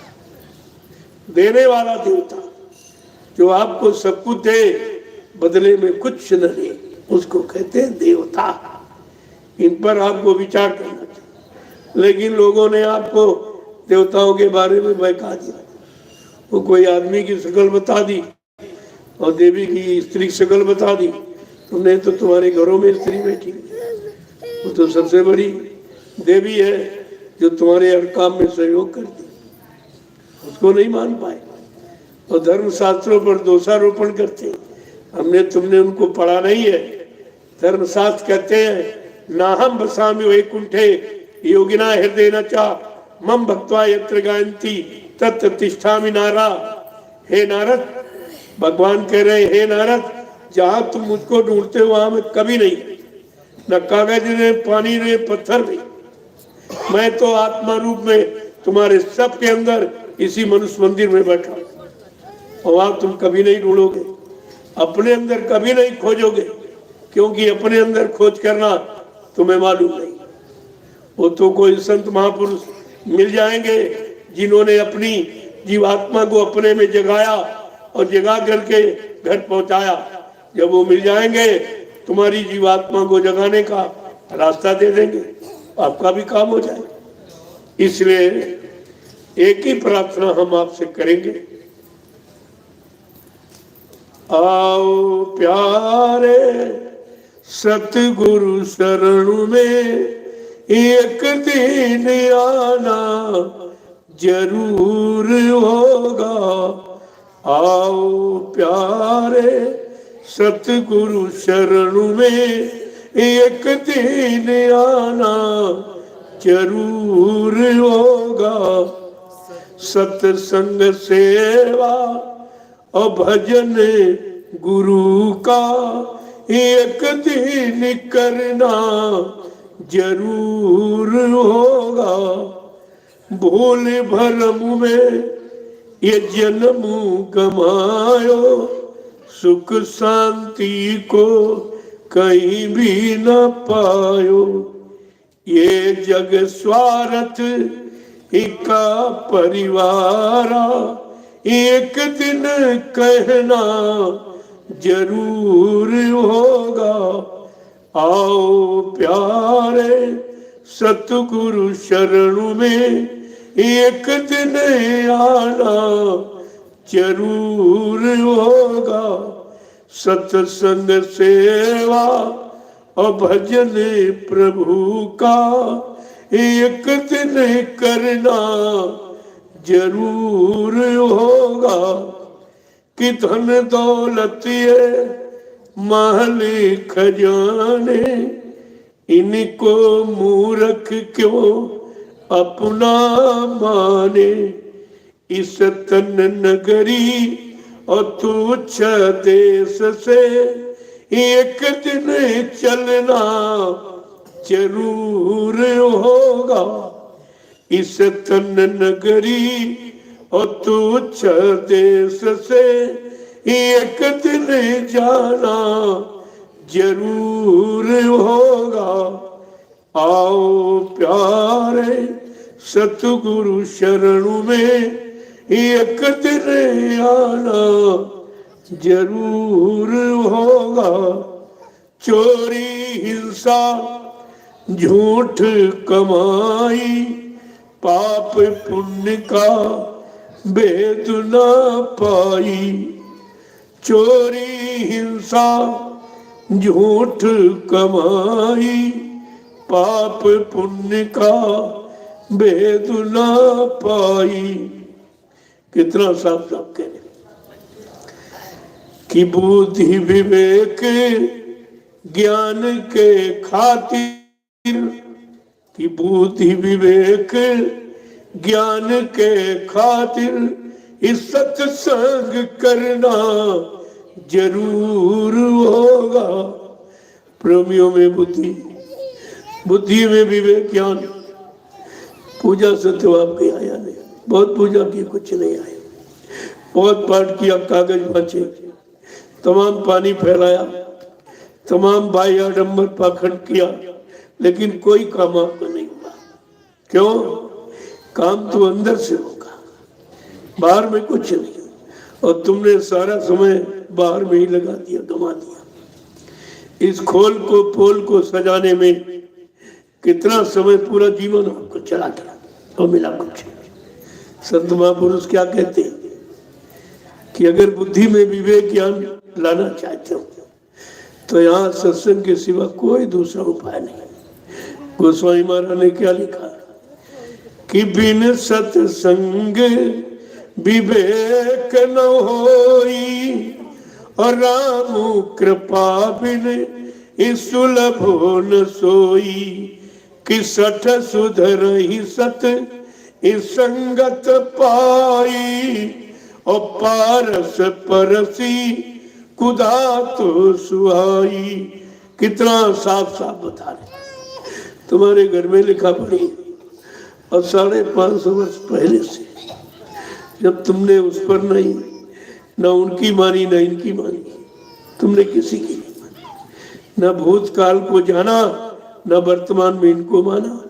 देने वाला देवता जो आपको सब कुछ दे, बदले में कुछ न ले, उसको कहते हैं देवता। इन पर आपको विचार करना चाहिए। लेकिन लोगों ने आपको देवताओं के बारे में बहका दिया। वो कोई आदमी की शक्ल बता दी और देवी की स्त्री शक्ल बता दी। तुमने तो तुम्हारे घरों में स्त्री बैठी, वो तो सबसे बड़ी देवी है, जो तुम्हारे हर काम में सहयोग करते, उसको नहीं मान पाए और धर्म शास्त्रों पर दोषारोपण करते। हमने तुमने उनको पढ़ा नहीं है। धर्मशास्त्र कहते हैं नाहम बसामि वैकुंठे योगिना हृदय न चा मम भक्त्वा यत्र गायन्ति तत्र तिष्ठामि नारा। हे नारद, भगवान कह रहे हे नारद, जहां तुम मुझको ढूंढते हो वहां मैं कभी नहीं, न कागज में, पानी में, पत्थर में, मैं तो आत्मा रूप में तुम्हारे सब के अंदर इसी मनुष्य मंदिर में बैठा और वहां तुम कभी नहीं ढूंढोगे, अपने अंदर कभी नहीं खोजोगे, क्योंकि अपने अंदर खोज करना तुम्हें मालूम नहीं। वो तो कोई संत महापुरुष मिल जाएंगे जिन्होंने अपनी जीवात्मा को अपने में जगाया और जगा करके घर पहुंचाया। जब वो मिल जाएंगे तुम्हारी जीवात्मा को जगाने का रास्ता दे देंगे, आपका भी काम हो जाए। इसलिए एक ही प्रार्थना हम आपसे करेंगे, आओ प्यारे सतगुरु शरण में एक दिन आना जरूर होगा। आओ प्यारे सतगुरु शरण में एक दिन आना जरूर होगा। सत्संग सेवा और भजन गुरु का एक दिन करना जरूर होगा। भूल भरम में ये जन्म गमायो, सुख शांति को कहीं भी न पायो। ये जग स्वार्थ इका परिवारा, एक दिन कहना जरूर होगा। आओ प्यारे सतगुरु शरण में एक दिन आना जरूर होगा। सत्संग सेवा और भजन प्रभु का एक दिन करना जरूर होगा। कि धन दौलत ये महल खजाने, इनको मूर्ख क्यों अपना माने। इस तन नगरी और तुच्छ देश से एक दिन चलना जरूर होगा। इस तन नगरी और तुच्छ देश से एक दिन जाना जरूर होगा। आओ प्यारे सतगुरु शरण में एक दिन आना जरूर होगा। चोरी हिंसा झूठ कमाई, पाप पुण्य का भेद न पाई। चोरी हिंसा झूठ कमाई, पाप पुण्य का भेद न पाई। कितना साफ साफ कह रहे कि बुद्धि विवेक ज्ञान के खातिर, कि बुद्धि विवेक ज्ञान के खातिर इस सत्संग करना जरूर होगा। प्रेमियों में बुद्धि, बुद्धि में विवेक ज्ञान। पूजा से तो आपके आया नहीं, बहुत पूजा की कुछ नहीं आया, बहुत पाठ किया, कागज बांचे, तमाम पानी फैलाया, तमाम बाह्य आडंबर पाखंड किया, लेकिन कोई काम आपका नहीं हुआ। क्यों? काम तो अंदर से होगा, बाहर में कुछ नहीं। और तुमने सारा समय बाहर में ही लगा दिया, गंवा दिया। इस खोल को पोल को सजाने में कितना समय, पूरा जीवन आपको चला गया और मिला कुछ। संत महापुरुष क्या कहते हैं कि अगर बुद्धि में विवेक ज्ञान लाना चाहते हो तो यहाँ सत्संग के सिवा कोई दूसरा उपाय नहीं। गोस्वामी महाराज ने क्या लिखा कि बिन सत्संग विवेक न होई, और राम कृपा बिन सुलभो न सोई। कि सठ सुधर ही सत इस संगत पाई, और पारस परसी कुदा तो सुहाई। कितना साफ साफ बता रहे। तुम्हारे घर में लिखा पड़ी, और 550 वर्ष पहले से जब तुमने उस पर नहीं न उनकी मानी न इनकी मानी, तुमने किसी की नहीं मानी, न भूतकाल को जाना न वर्तमान में इनको माना,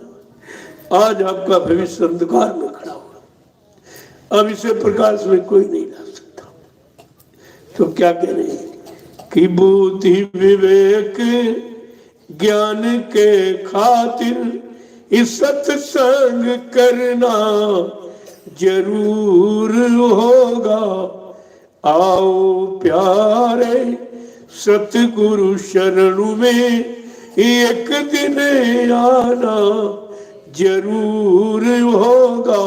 आज आपका भविष्य अंधकार में खड़ा हुआ। अब इसे प्रकाश में कोई नहीं ला सकता। तो क्या कह रहे हैं कि बुद्धि विवेक ज्ञान के खातिर इस सत्संग करना जरूर होगा। आओ प्यारे सतगुरु शरणु में एक दिन आना जरूर होगा।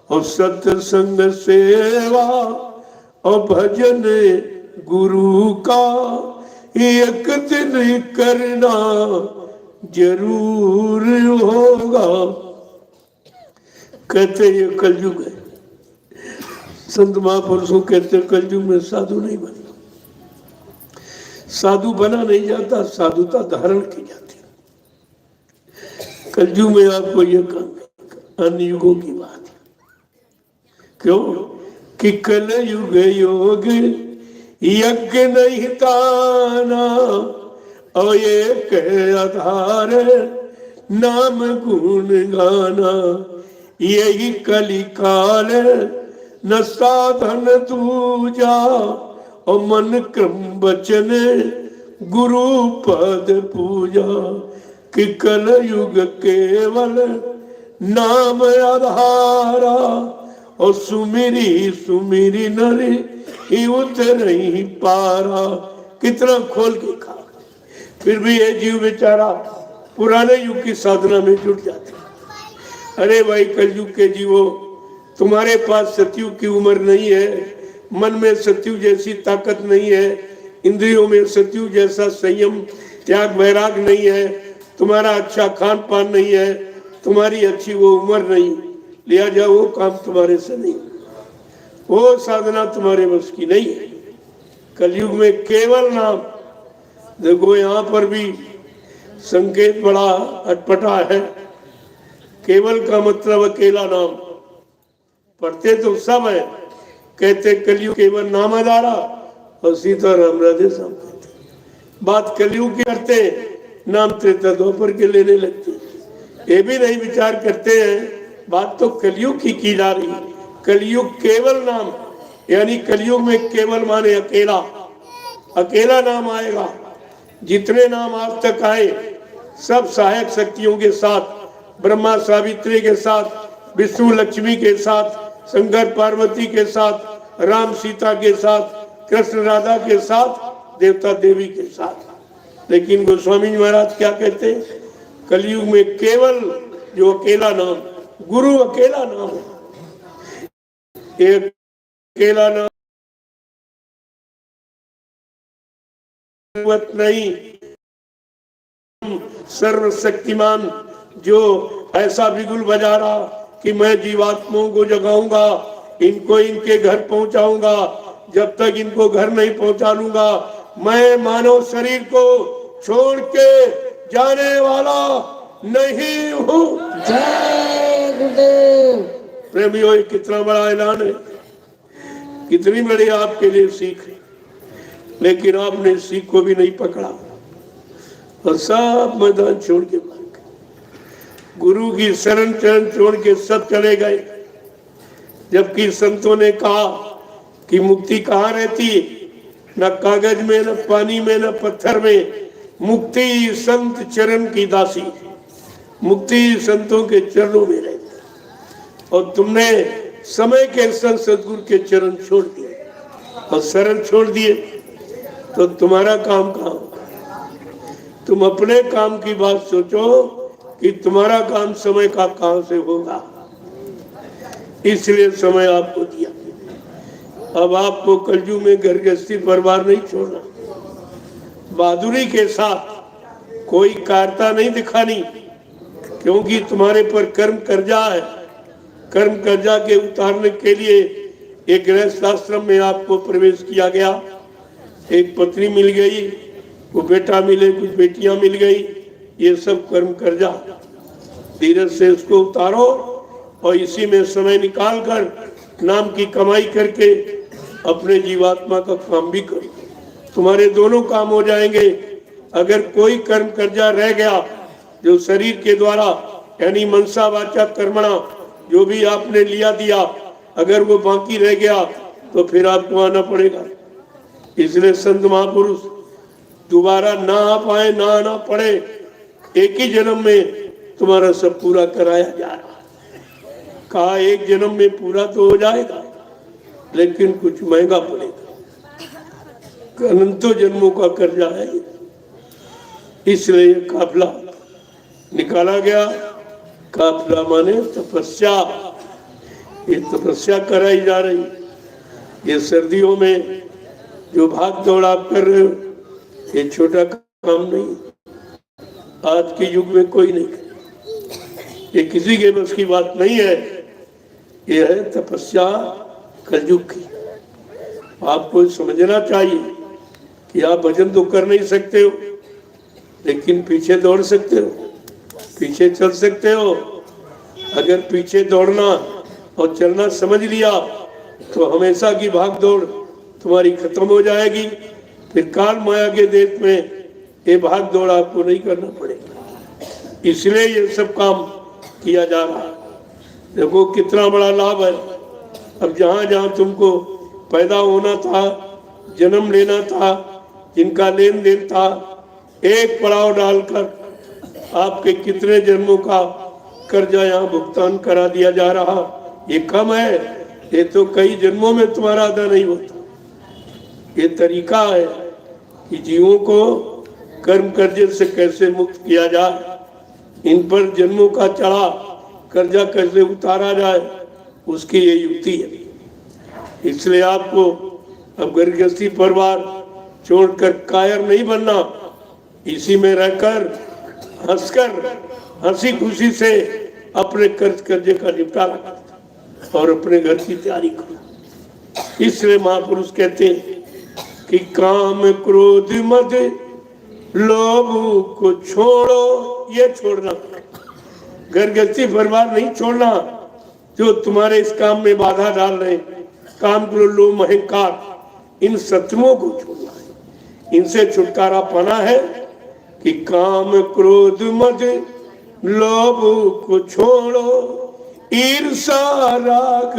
और सत्संग सेवा और भजन गुरु का एक दिन करना जरूर होगा। कहते ये कलयुग है। संत महापुरुषों कहते कलयुग में साधु नहीं बनता। साधु बना नहीं जाता, साधुता धारण की जाती। कलयुग में आपको यह काम अन्य युगों की बात है। क्यों कि कलयुग योग यज्ञ नहीं ताना, और एक आधार नाम गुण गाना। यही कली काल न साधन दूजा, और मन क्रम वचन गुरु पद पूजा। कि कलयुग केवल नाम आधारा, और सुमिरी सुमिरी नरी उतर ही पारा। कितना खोल के कहा, फिर भी ये जीव बेचारा पुराने युग की साधना में जुट जाते। अरे भाई कलयुग के जीवो, तुम्हारे पास सतयुग की उम्र नहीं है, मन में सतयुग जैसी ताकत नहीं है, इंद्रियों में सतयुग जैसा संयम त्याग वैराग नहीं है, तुम्हारा अच्छा खान पान नहीं है, तुम्हारी अच्छी वो उम्र नहीं, लिहाजा वो काम तुम्हारे से नहीं, वो साधना तुम्हारे बस की नहीं है। कलयुग में केवल नाम। देखो यहाँ पर भी संकेत बड़ा अटपटा है। केवल का मतलब अकेला नाम। पढ़ते तो सब है, कहते कलयुग केवल नाम आधारा, और सीताराम राधे श्याम कहते। बात कलयुग की करते, नाम त्रेता द्वापर के लेने लगते। ये भी नहीं विचार करते हैं, बात तो कलयुग की जा रही। कलयुग केवल नाम, यानी कलयुग में केवल माने अकेला, अकेला नाम आएगा। जितने नाम आज तक आए सब सहायक शक्तियों के साथ, ब्रह्मा सावित्री के साथ, विष्णु लक्ष्मी के साथ, शंकर पार्वती के साथ, राम सीता के साथ, कृष्ण राधा के साथ, देवता देवी के साथ। लेकिन गोस्वामी जी महाराज क्या कहते हैं, कलयुग में केवल जो अकेला नाम, गुरु अकेला नाम है, एक अकेला नाम नहीं। सर्वशक्तिमान जो ऐसा बिगुल बजा रहा कि मैं जीवात्माओं को जगाऊंगा, इनको इनके घर पहुंचाऊंगा, जब तक इनको घर नहीं पहुंचा लूंगा मैं मानव शरीर को छोड़ के जाने वाला नहीं हूँ। जय गुरुदेव। प्रेमियों, कितना बड़ा ऐलान है, कितनी बड़ी आपके लिए सीख है। लेकिन आपने सीख को भी नहीं पकड़ा और सब मैदान छोड़ के भाग गए। गुरु की शरण चरण छोड़ के सब चले गए। जबकि संतों ने कहा कि मुक्ति कहाँ रहती है, न कागज में, न पानी में, न पत्थर में। मुक्ति संत चरण की दासी, मुक्ति संतों के चरणों में रहती। और तुमने समय के संग सदगुरु के चरण छोड़ दिए और शरण छोड़ दिए, तो तुम्हारा काम कहाँ होगा? तुम अपने काम की बात सोचो कि तुम्हारा काम समय का कहाँ से होगा। इसलिए समय आपको दिया। अब आपको कलयुग में घर गृहस्थी परिवार नहीं छोड़ना, बहादुरी के साथ कोई कारता नहीं दिखानी, क्योंकि तुम्हारे पर कर्म कर्जा है। कर्म कर्जा के उतारने के लिए एक गृहस्थ आश्रम में आपको प्रवेश किया गया। एक पत्नी मिल गई, वो बेटा मिले, कुछ बेटियां मिल गई, ये सब कर्म कर्जा। धीरज से उसको उतारो और इसी में समय निकाल कर नाम की कमाई करके अपने जीवात्मा का काम भी करो, तुम्हारे दोनों काम हो जाएंगे। अगर कोई कर्म कर्जा रह गया जो शरीर के द्वारा यानी मनसा वाचा कर्मणा जो भी आपने लिया दिया, अगर वो बाकी रह गया तो फिर आपको आना पड़ेगा। इसलिए संत महापुरुष दोबारा ना आ पाए, ना आना पड़े, एक ही जन्म में तुम्हारा सब पूरा कराया जा रहा है। कहा एक जन्म में पूरा तो हो जाएगा, लेकिन कुछ महंगा पड़ेगा, अनंतों जन्मों का कर्जा है। इसलिए ये काफिला निकाला गया। काफिला माने तपस्या, ये तपस्या कराई जा रही। ये सर्दियों में जो भाग दौड़ आप कर रहे हो, ये छोटा काम नहीं, आज के युग में कोई नहीं करे, ये किसी के बस की बात नहीं है। ये है तपस्या कलयुग की। आपको समझना चाहिए कि आप भजन तो कर नहीं सकते हो, लेकिन पीछे दौड़ सकते हो, पीछे चल सकते हो। अगर पीछे दौड़ना और चलना समझ लिया तो हमेशा की भाग दौड़ तुम्हारी खत्म हो जाएगी। फिर काल माया के देश में ये भाग दौड़ आपको नहीं करना पड़ेगा। इसलिए ये सब काम किया जा रहा है। देखो कितना बड़ा लाभ है। अब जहां जहां तुमको पैदा होना था, जन्म लेना था, जिनका लेन देन था, एक पड़ाव डालकर आपके कितने जन्मों का कर्जा यहाँ भुगतान करा दिया जा रहा। ये कम है, ये तो कई जन्मों में तुम्हारा अदा नहीं होता। ये तरीका है कि जीवों को कर्म कर्जे से कैसे मुक्त किया जाए, इन पर जन्मों का चढ़ा कर्जा कैसे उतारा जाए, उसकी ये युक्ति है। इसलिए आपको अब घर गृहस्थी परिवार छोड़कर कायर नहीं बनना, इसी में रहकर हंसकर हंसी खुशी से अपने कर्ज कर्जे का निपटारा और अपने घर की तैयारी करो। इसलिए महापुरुष कहते हैं कि काम क्रोध मद लोभ को छोड़ो, ये छोड़ना, घर गृहस्थी परिवार नहीं छोड़ना जो तुम्हारे इस काम में बाधा डाल रहे। काम क्रोध लोभ अहंकार, इन शत्रुओं को छोड़ना है, इनसे छुटकारा पाना है। कि काम क्रोध मद लोभ को छोड़ो, ईर्षा राग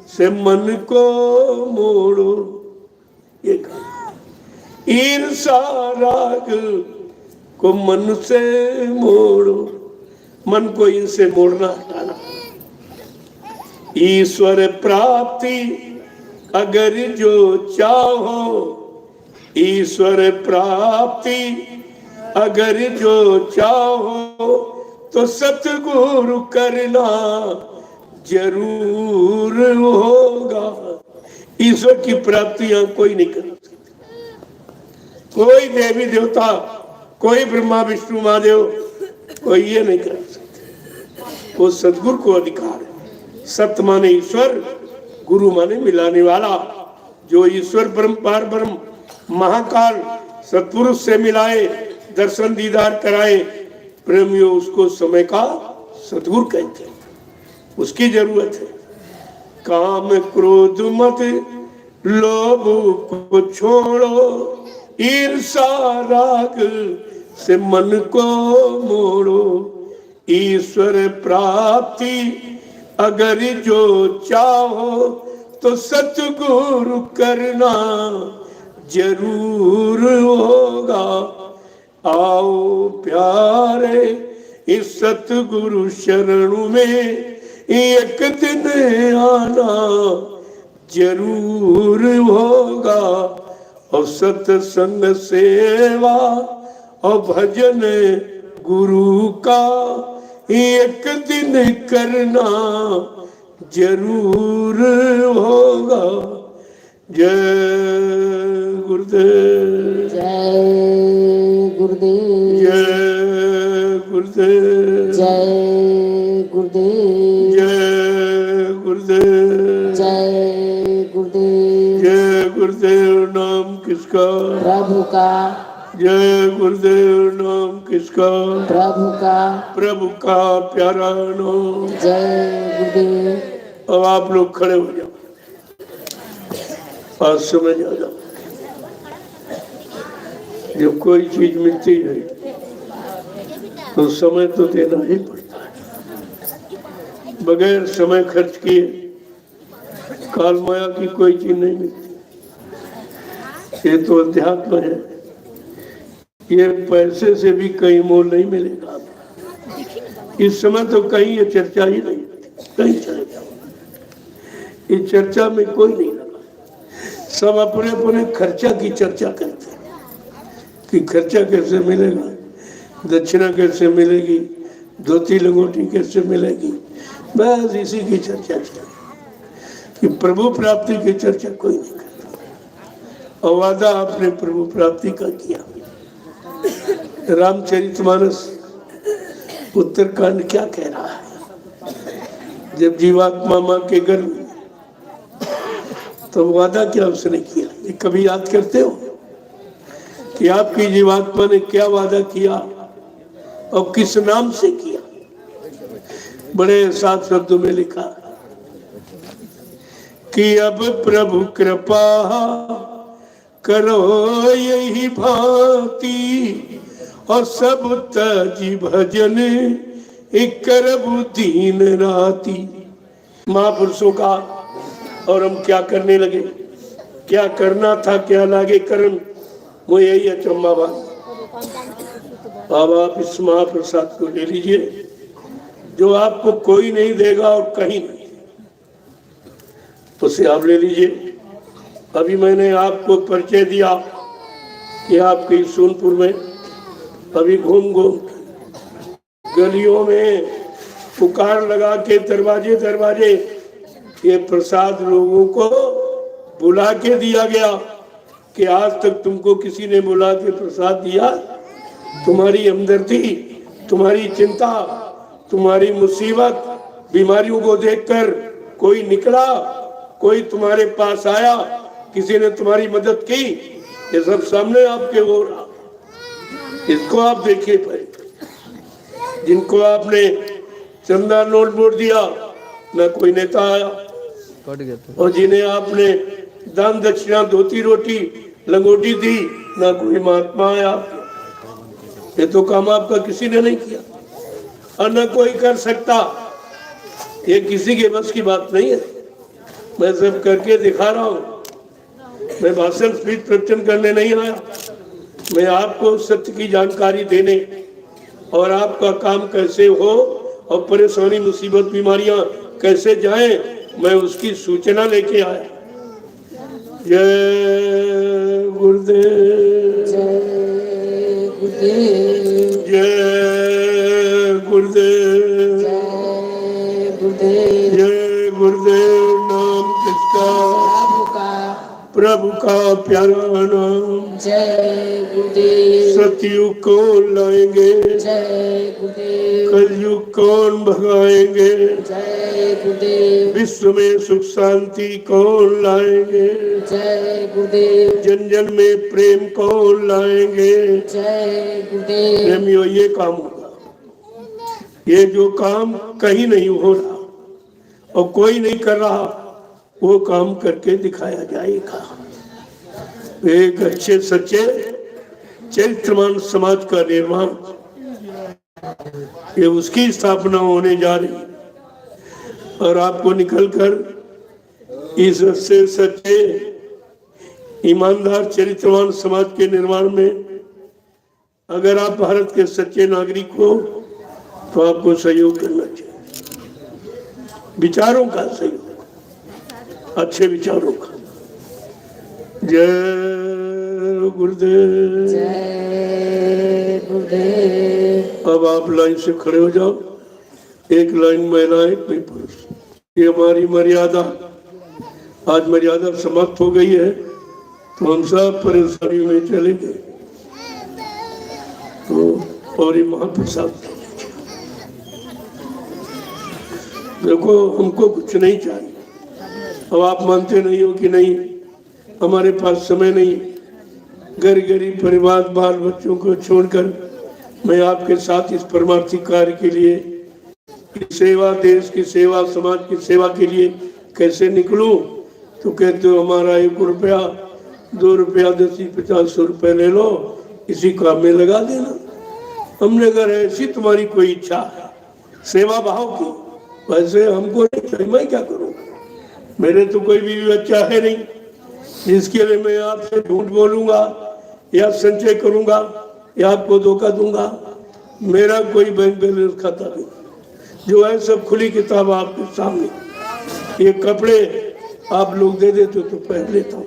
से मन को मोड़ो। ये ईर्षा राग को मन से मोड़ो, मन को इनसे मोड़ना, हटाना। ईश्वर प्राप्ति अगर जो चाहो, ईश्वर प्राप्ति अगर जो चाहो तो सतगुरु करना जरूर होगा। ईश्वर की प्राप्तियां कोई नहीं कर सकता, कोई देवी देवता, कोई ब्रह्मा विष्णु महादेव, कोई ये नहीं कर सकते। वो सतगुरु को अधिकार है। सत्य माने ईश्वर, गुरु माने मिलाने वाला। जो ईश्वर ब्रह्म पार ब्रह्म महाकाल सत्पुरुष से मिलाए, दर्शन दीदार कराए, प्रेमियों उसको समय का सतगुरु कहते हैं, उसकी जरूरत है। काम क्रोध मत लोभ को छोड़ो, ईर्षा राग से मन को मोड़ो। ईश्वर प्राप्ति अगर जो चाहो तो सतगुरु करना जरूर होगा। आओ प्यारे इस सतगुरु शरणु में एक दिन आना जरूर होगा। और सत्संग सेवा और भजन गुरु का एक दिन करना जरूर होगा। जय गुरुदेव, जय गुरुदेव, जय गुरुदेव, जय गुरुदेव, जय गुरुदेव, जय गुरुदेव। जय गुरुदेव नाम किसका? प्रभु का, जय गुरुदेव नाम किसका? प्रभु का, प्रभु का प्यारा नाम। जय गुरुदेव। अब आप लोग खड़े हो जाओ, आज समझ आ जाओ। जब कोई चीज मिलती है तो समय तो देना ही पड़ता है। बगैर समय खर्च किए काल माया की कोई चीज नहीं मिलती। ये तो अध्यात्म है, ये पैसे से भी कहीं मोल नहीं मिलेगा। इस समय तो कहीं ये चर्चा ही नहीं होती, कहीं चले जाओ इस चर्चा में कोई नहीं लगा। सब अपने अपने खर्चा की चर्चा करते हैं कि खर्चा कैसे मिलेगा, दक्षिणा कैसे मिलेगी, धोती लंगोटी कैसे मिलेगी। बस इसी की चर्चा चल कि प्रभु प्राप्ति की चर्चा कोई नहीं करता। और वादा आपने प्रभु प्राप्ति का किया। रामचरितमानस उत्तरकांड क्या कह रहा है? जब जीवात्मा मां के गर्भ में, तो वादा क्या उसने किया? ये कभी याद करते हो कि आपकी जीवात्मा ने क्या वादा किया और किस नाम से किया? बड़े साफ शब्दों में लिखा कि अब प्रभु कृपा करो यही भांति और सब तजी भजन एक करबु दीन राती। महापुरुषों का और हम क्या करने लगे, क्या करना था, क्या लागे करन, वो यही अचंबा बात। अब आप इस महाप्रसाद को ले लीजिए जो आपको कोई नहीं देगा और कहीं नहीं, उसे आप ले लीजिए। अभी मैंने आपको परिचय दिया कि आपके सोनपुर में अभी घूम घूम गलियों में पुकार लगा के दरवाजे दरवाजे ये प्रसाद लोगों को बुला के दिया गया कि आज तक तुमको किसी ने बुला के प्रसाद दिया? तुम्हारी हमदर्दी, तुम्हारी चिंता, तुम्हारी मुसीबत, बीमारियों को देखकर कोई निकला, कोई तुम्हारे पास आया, किसी ने तुम्हारी मदद की? ये सब सामने आपके हो रहा। इसको आप देखिए पहले। जिनको आपने चंदा नोट बोल दिया, न कोई नेता आया, और जिन्हें आपने दान दक्षिणा धोती रोटी लंगोटी दी, न कोई महात्मा आया। ये तो काम आपका किसी ने नहीं किया और न कोई कर सकता। ये किसी के बस की बात नहीं है। मैं सब करके दिखा रहा हूँ। मैं भाषण स्पीच प्रवचन करने नहीं आया। मैं आपको सत्य की जानकारी देने और आपका काम कैसे हो और परेशानी मुसीबत बीमारियां कैसे जाएं, मैं उसकी सूचना लेके आया। जय गुरुदेव, जय गुरुदेव, जय गुरुदेव, जय गुरुदेव। जय गुरुदेव नाम किसका? प्रभु का प्यारा नाम। जय गुरुदेव। सतयुग कौन लाएंगे, जय गुरुदेव। कलयुग कौन भगाएंगे, जय गुरुदेव। विश्व में सुख शांति कौन लाएंगे, जय गुरुदेव। जन जन में प्रेम कौन लाएंगे। जय गुरुदेव। प्रेमियों, ये काम होगा। ये जो काम कहीं नहीं हो रहा और कोई नहीं कर रहा, वो काम करके दिखाया जाएगा। एक अच्छे सच्चे चरित्रवान समाज का निर्माण, ये उसकी स्थापना होने जा रही है। और आपको निकलकर इस अच्छे सच्चे ईमानदार चरित्रवान समाज के निर्माण में, अगर आप भारत के सच्चे नागरिक हो, तो आपको सहयोग करना चाहिए। विचारों का सहयोग, अच्छे विचारों का। जय गुरुदेव। जय गुरुदेव। अब आप लाइन से खड़े हो जाओ। एक लाइन महिला, एक पुरुष। ये हमारी मर्यादा, आज मर्यादा समाप्त हो गई है तो हम सब परेशानी में चले गए। तो और ये महाप्रसाद देखो, हमको कुछ नहीं चाहिए। अब आप मानते नहीं हो कि नहीं, हमारे पास समय नहीं, गरीब परिवार बाल बच्चों को छोड़कर मैं आपके साथ इस परमार्थी कार्य के लिए, सेवा, देश की सेवा, समाज की सेवा के लिए कैसे निकलूं? तो कहते हो हमारा 1 रुपया 2 रुपया 10 50 रुपए ले लो, इसी काम में लगा देना। हमने अगर ऐसी तुम्हारी कोई इच्छा है सेवा भाव की, वैसे हमको नहीं चाहिए, मैं क्या करूं? मेरे तो कोई भी बच्चा है नहीं जिसके लिए मैं आपसे झूठ बोलूंगा या संचय करूंगा या आपको धोखा दूंगा। मेरा कोई बैंक बैलेंस खाता नहीं, जो है सब खुली किताब आपके सामने। ये कपड़े आप लोग दे देते तो पहन लेता हूँ।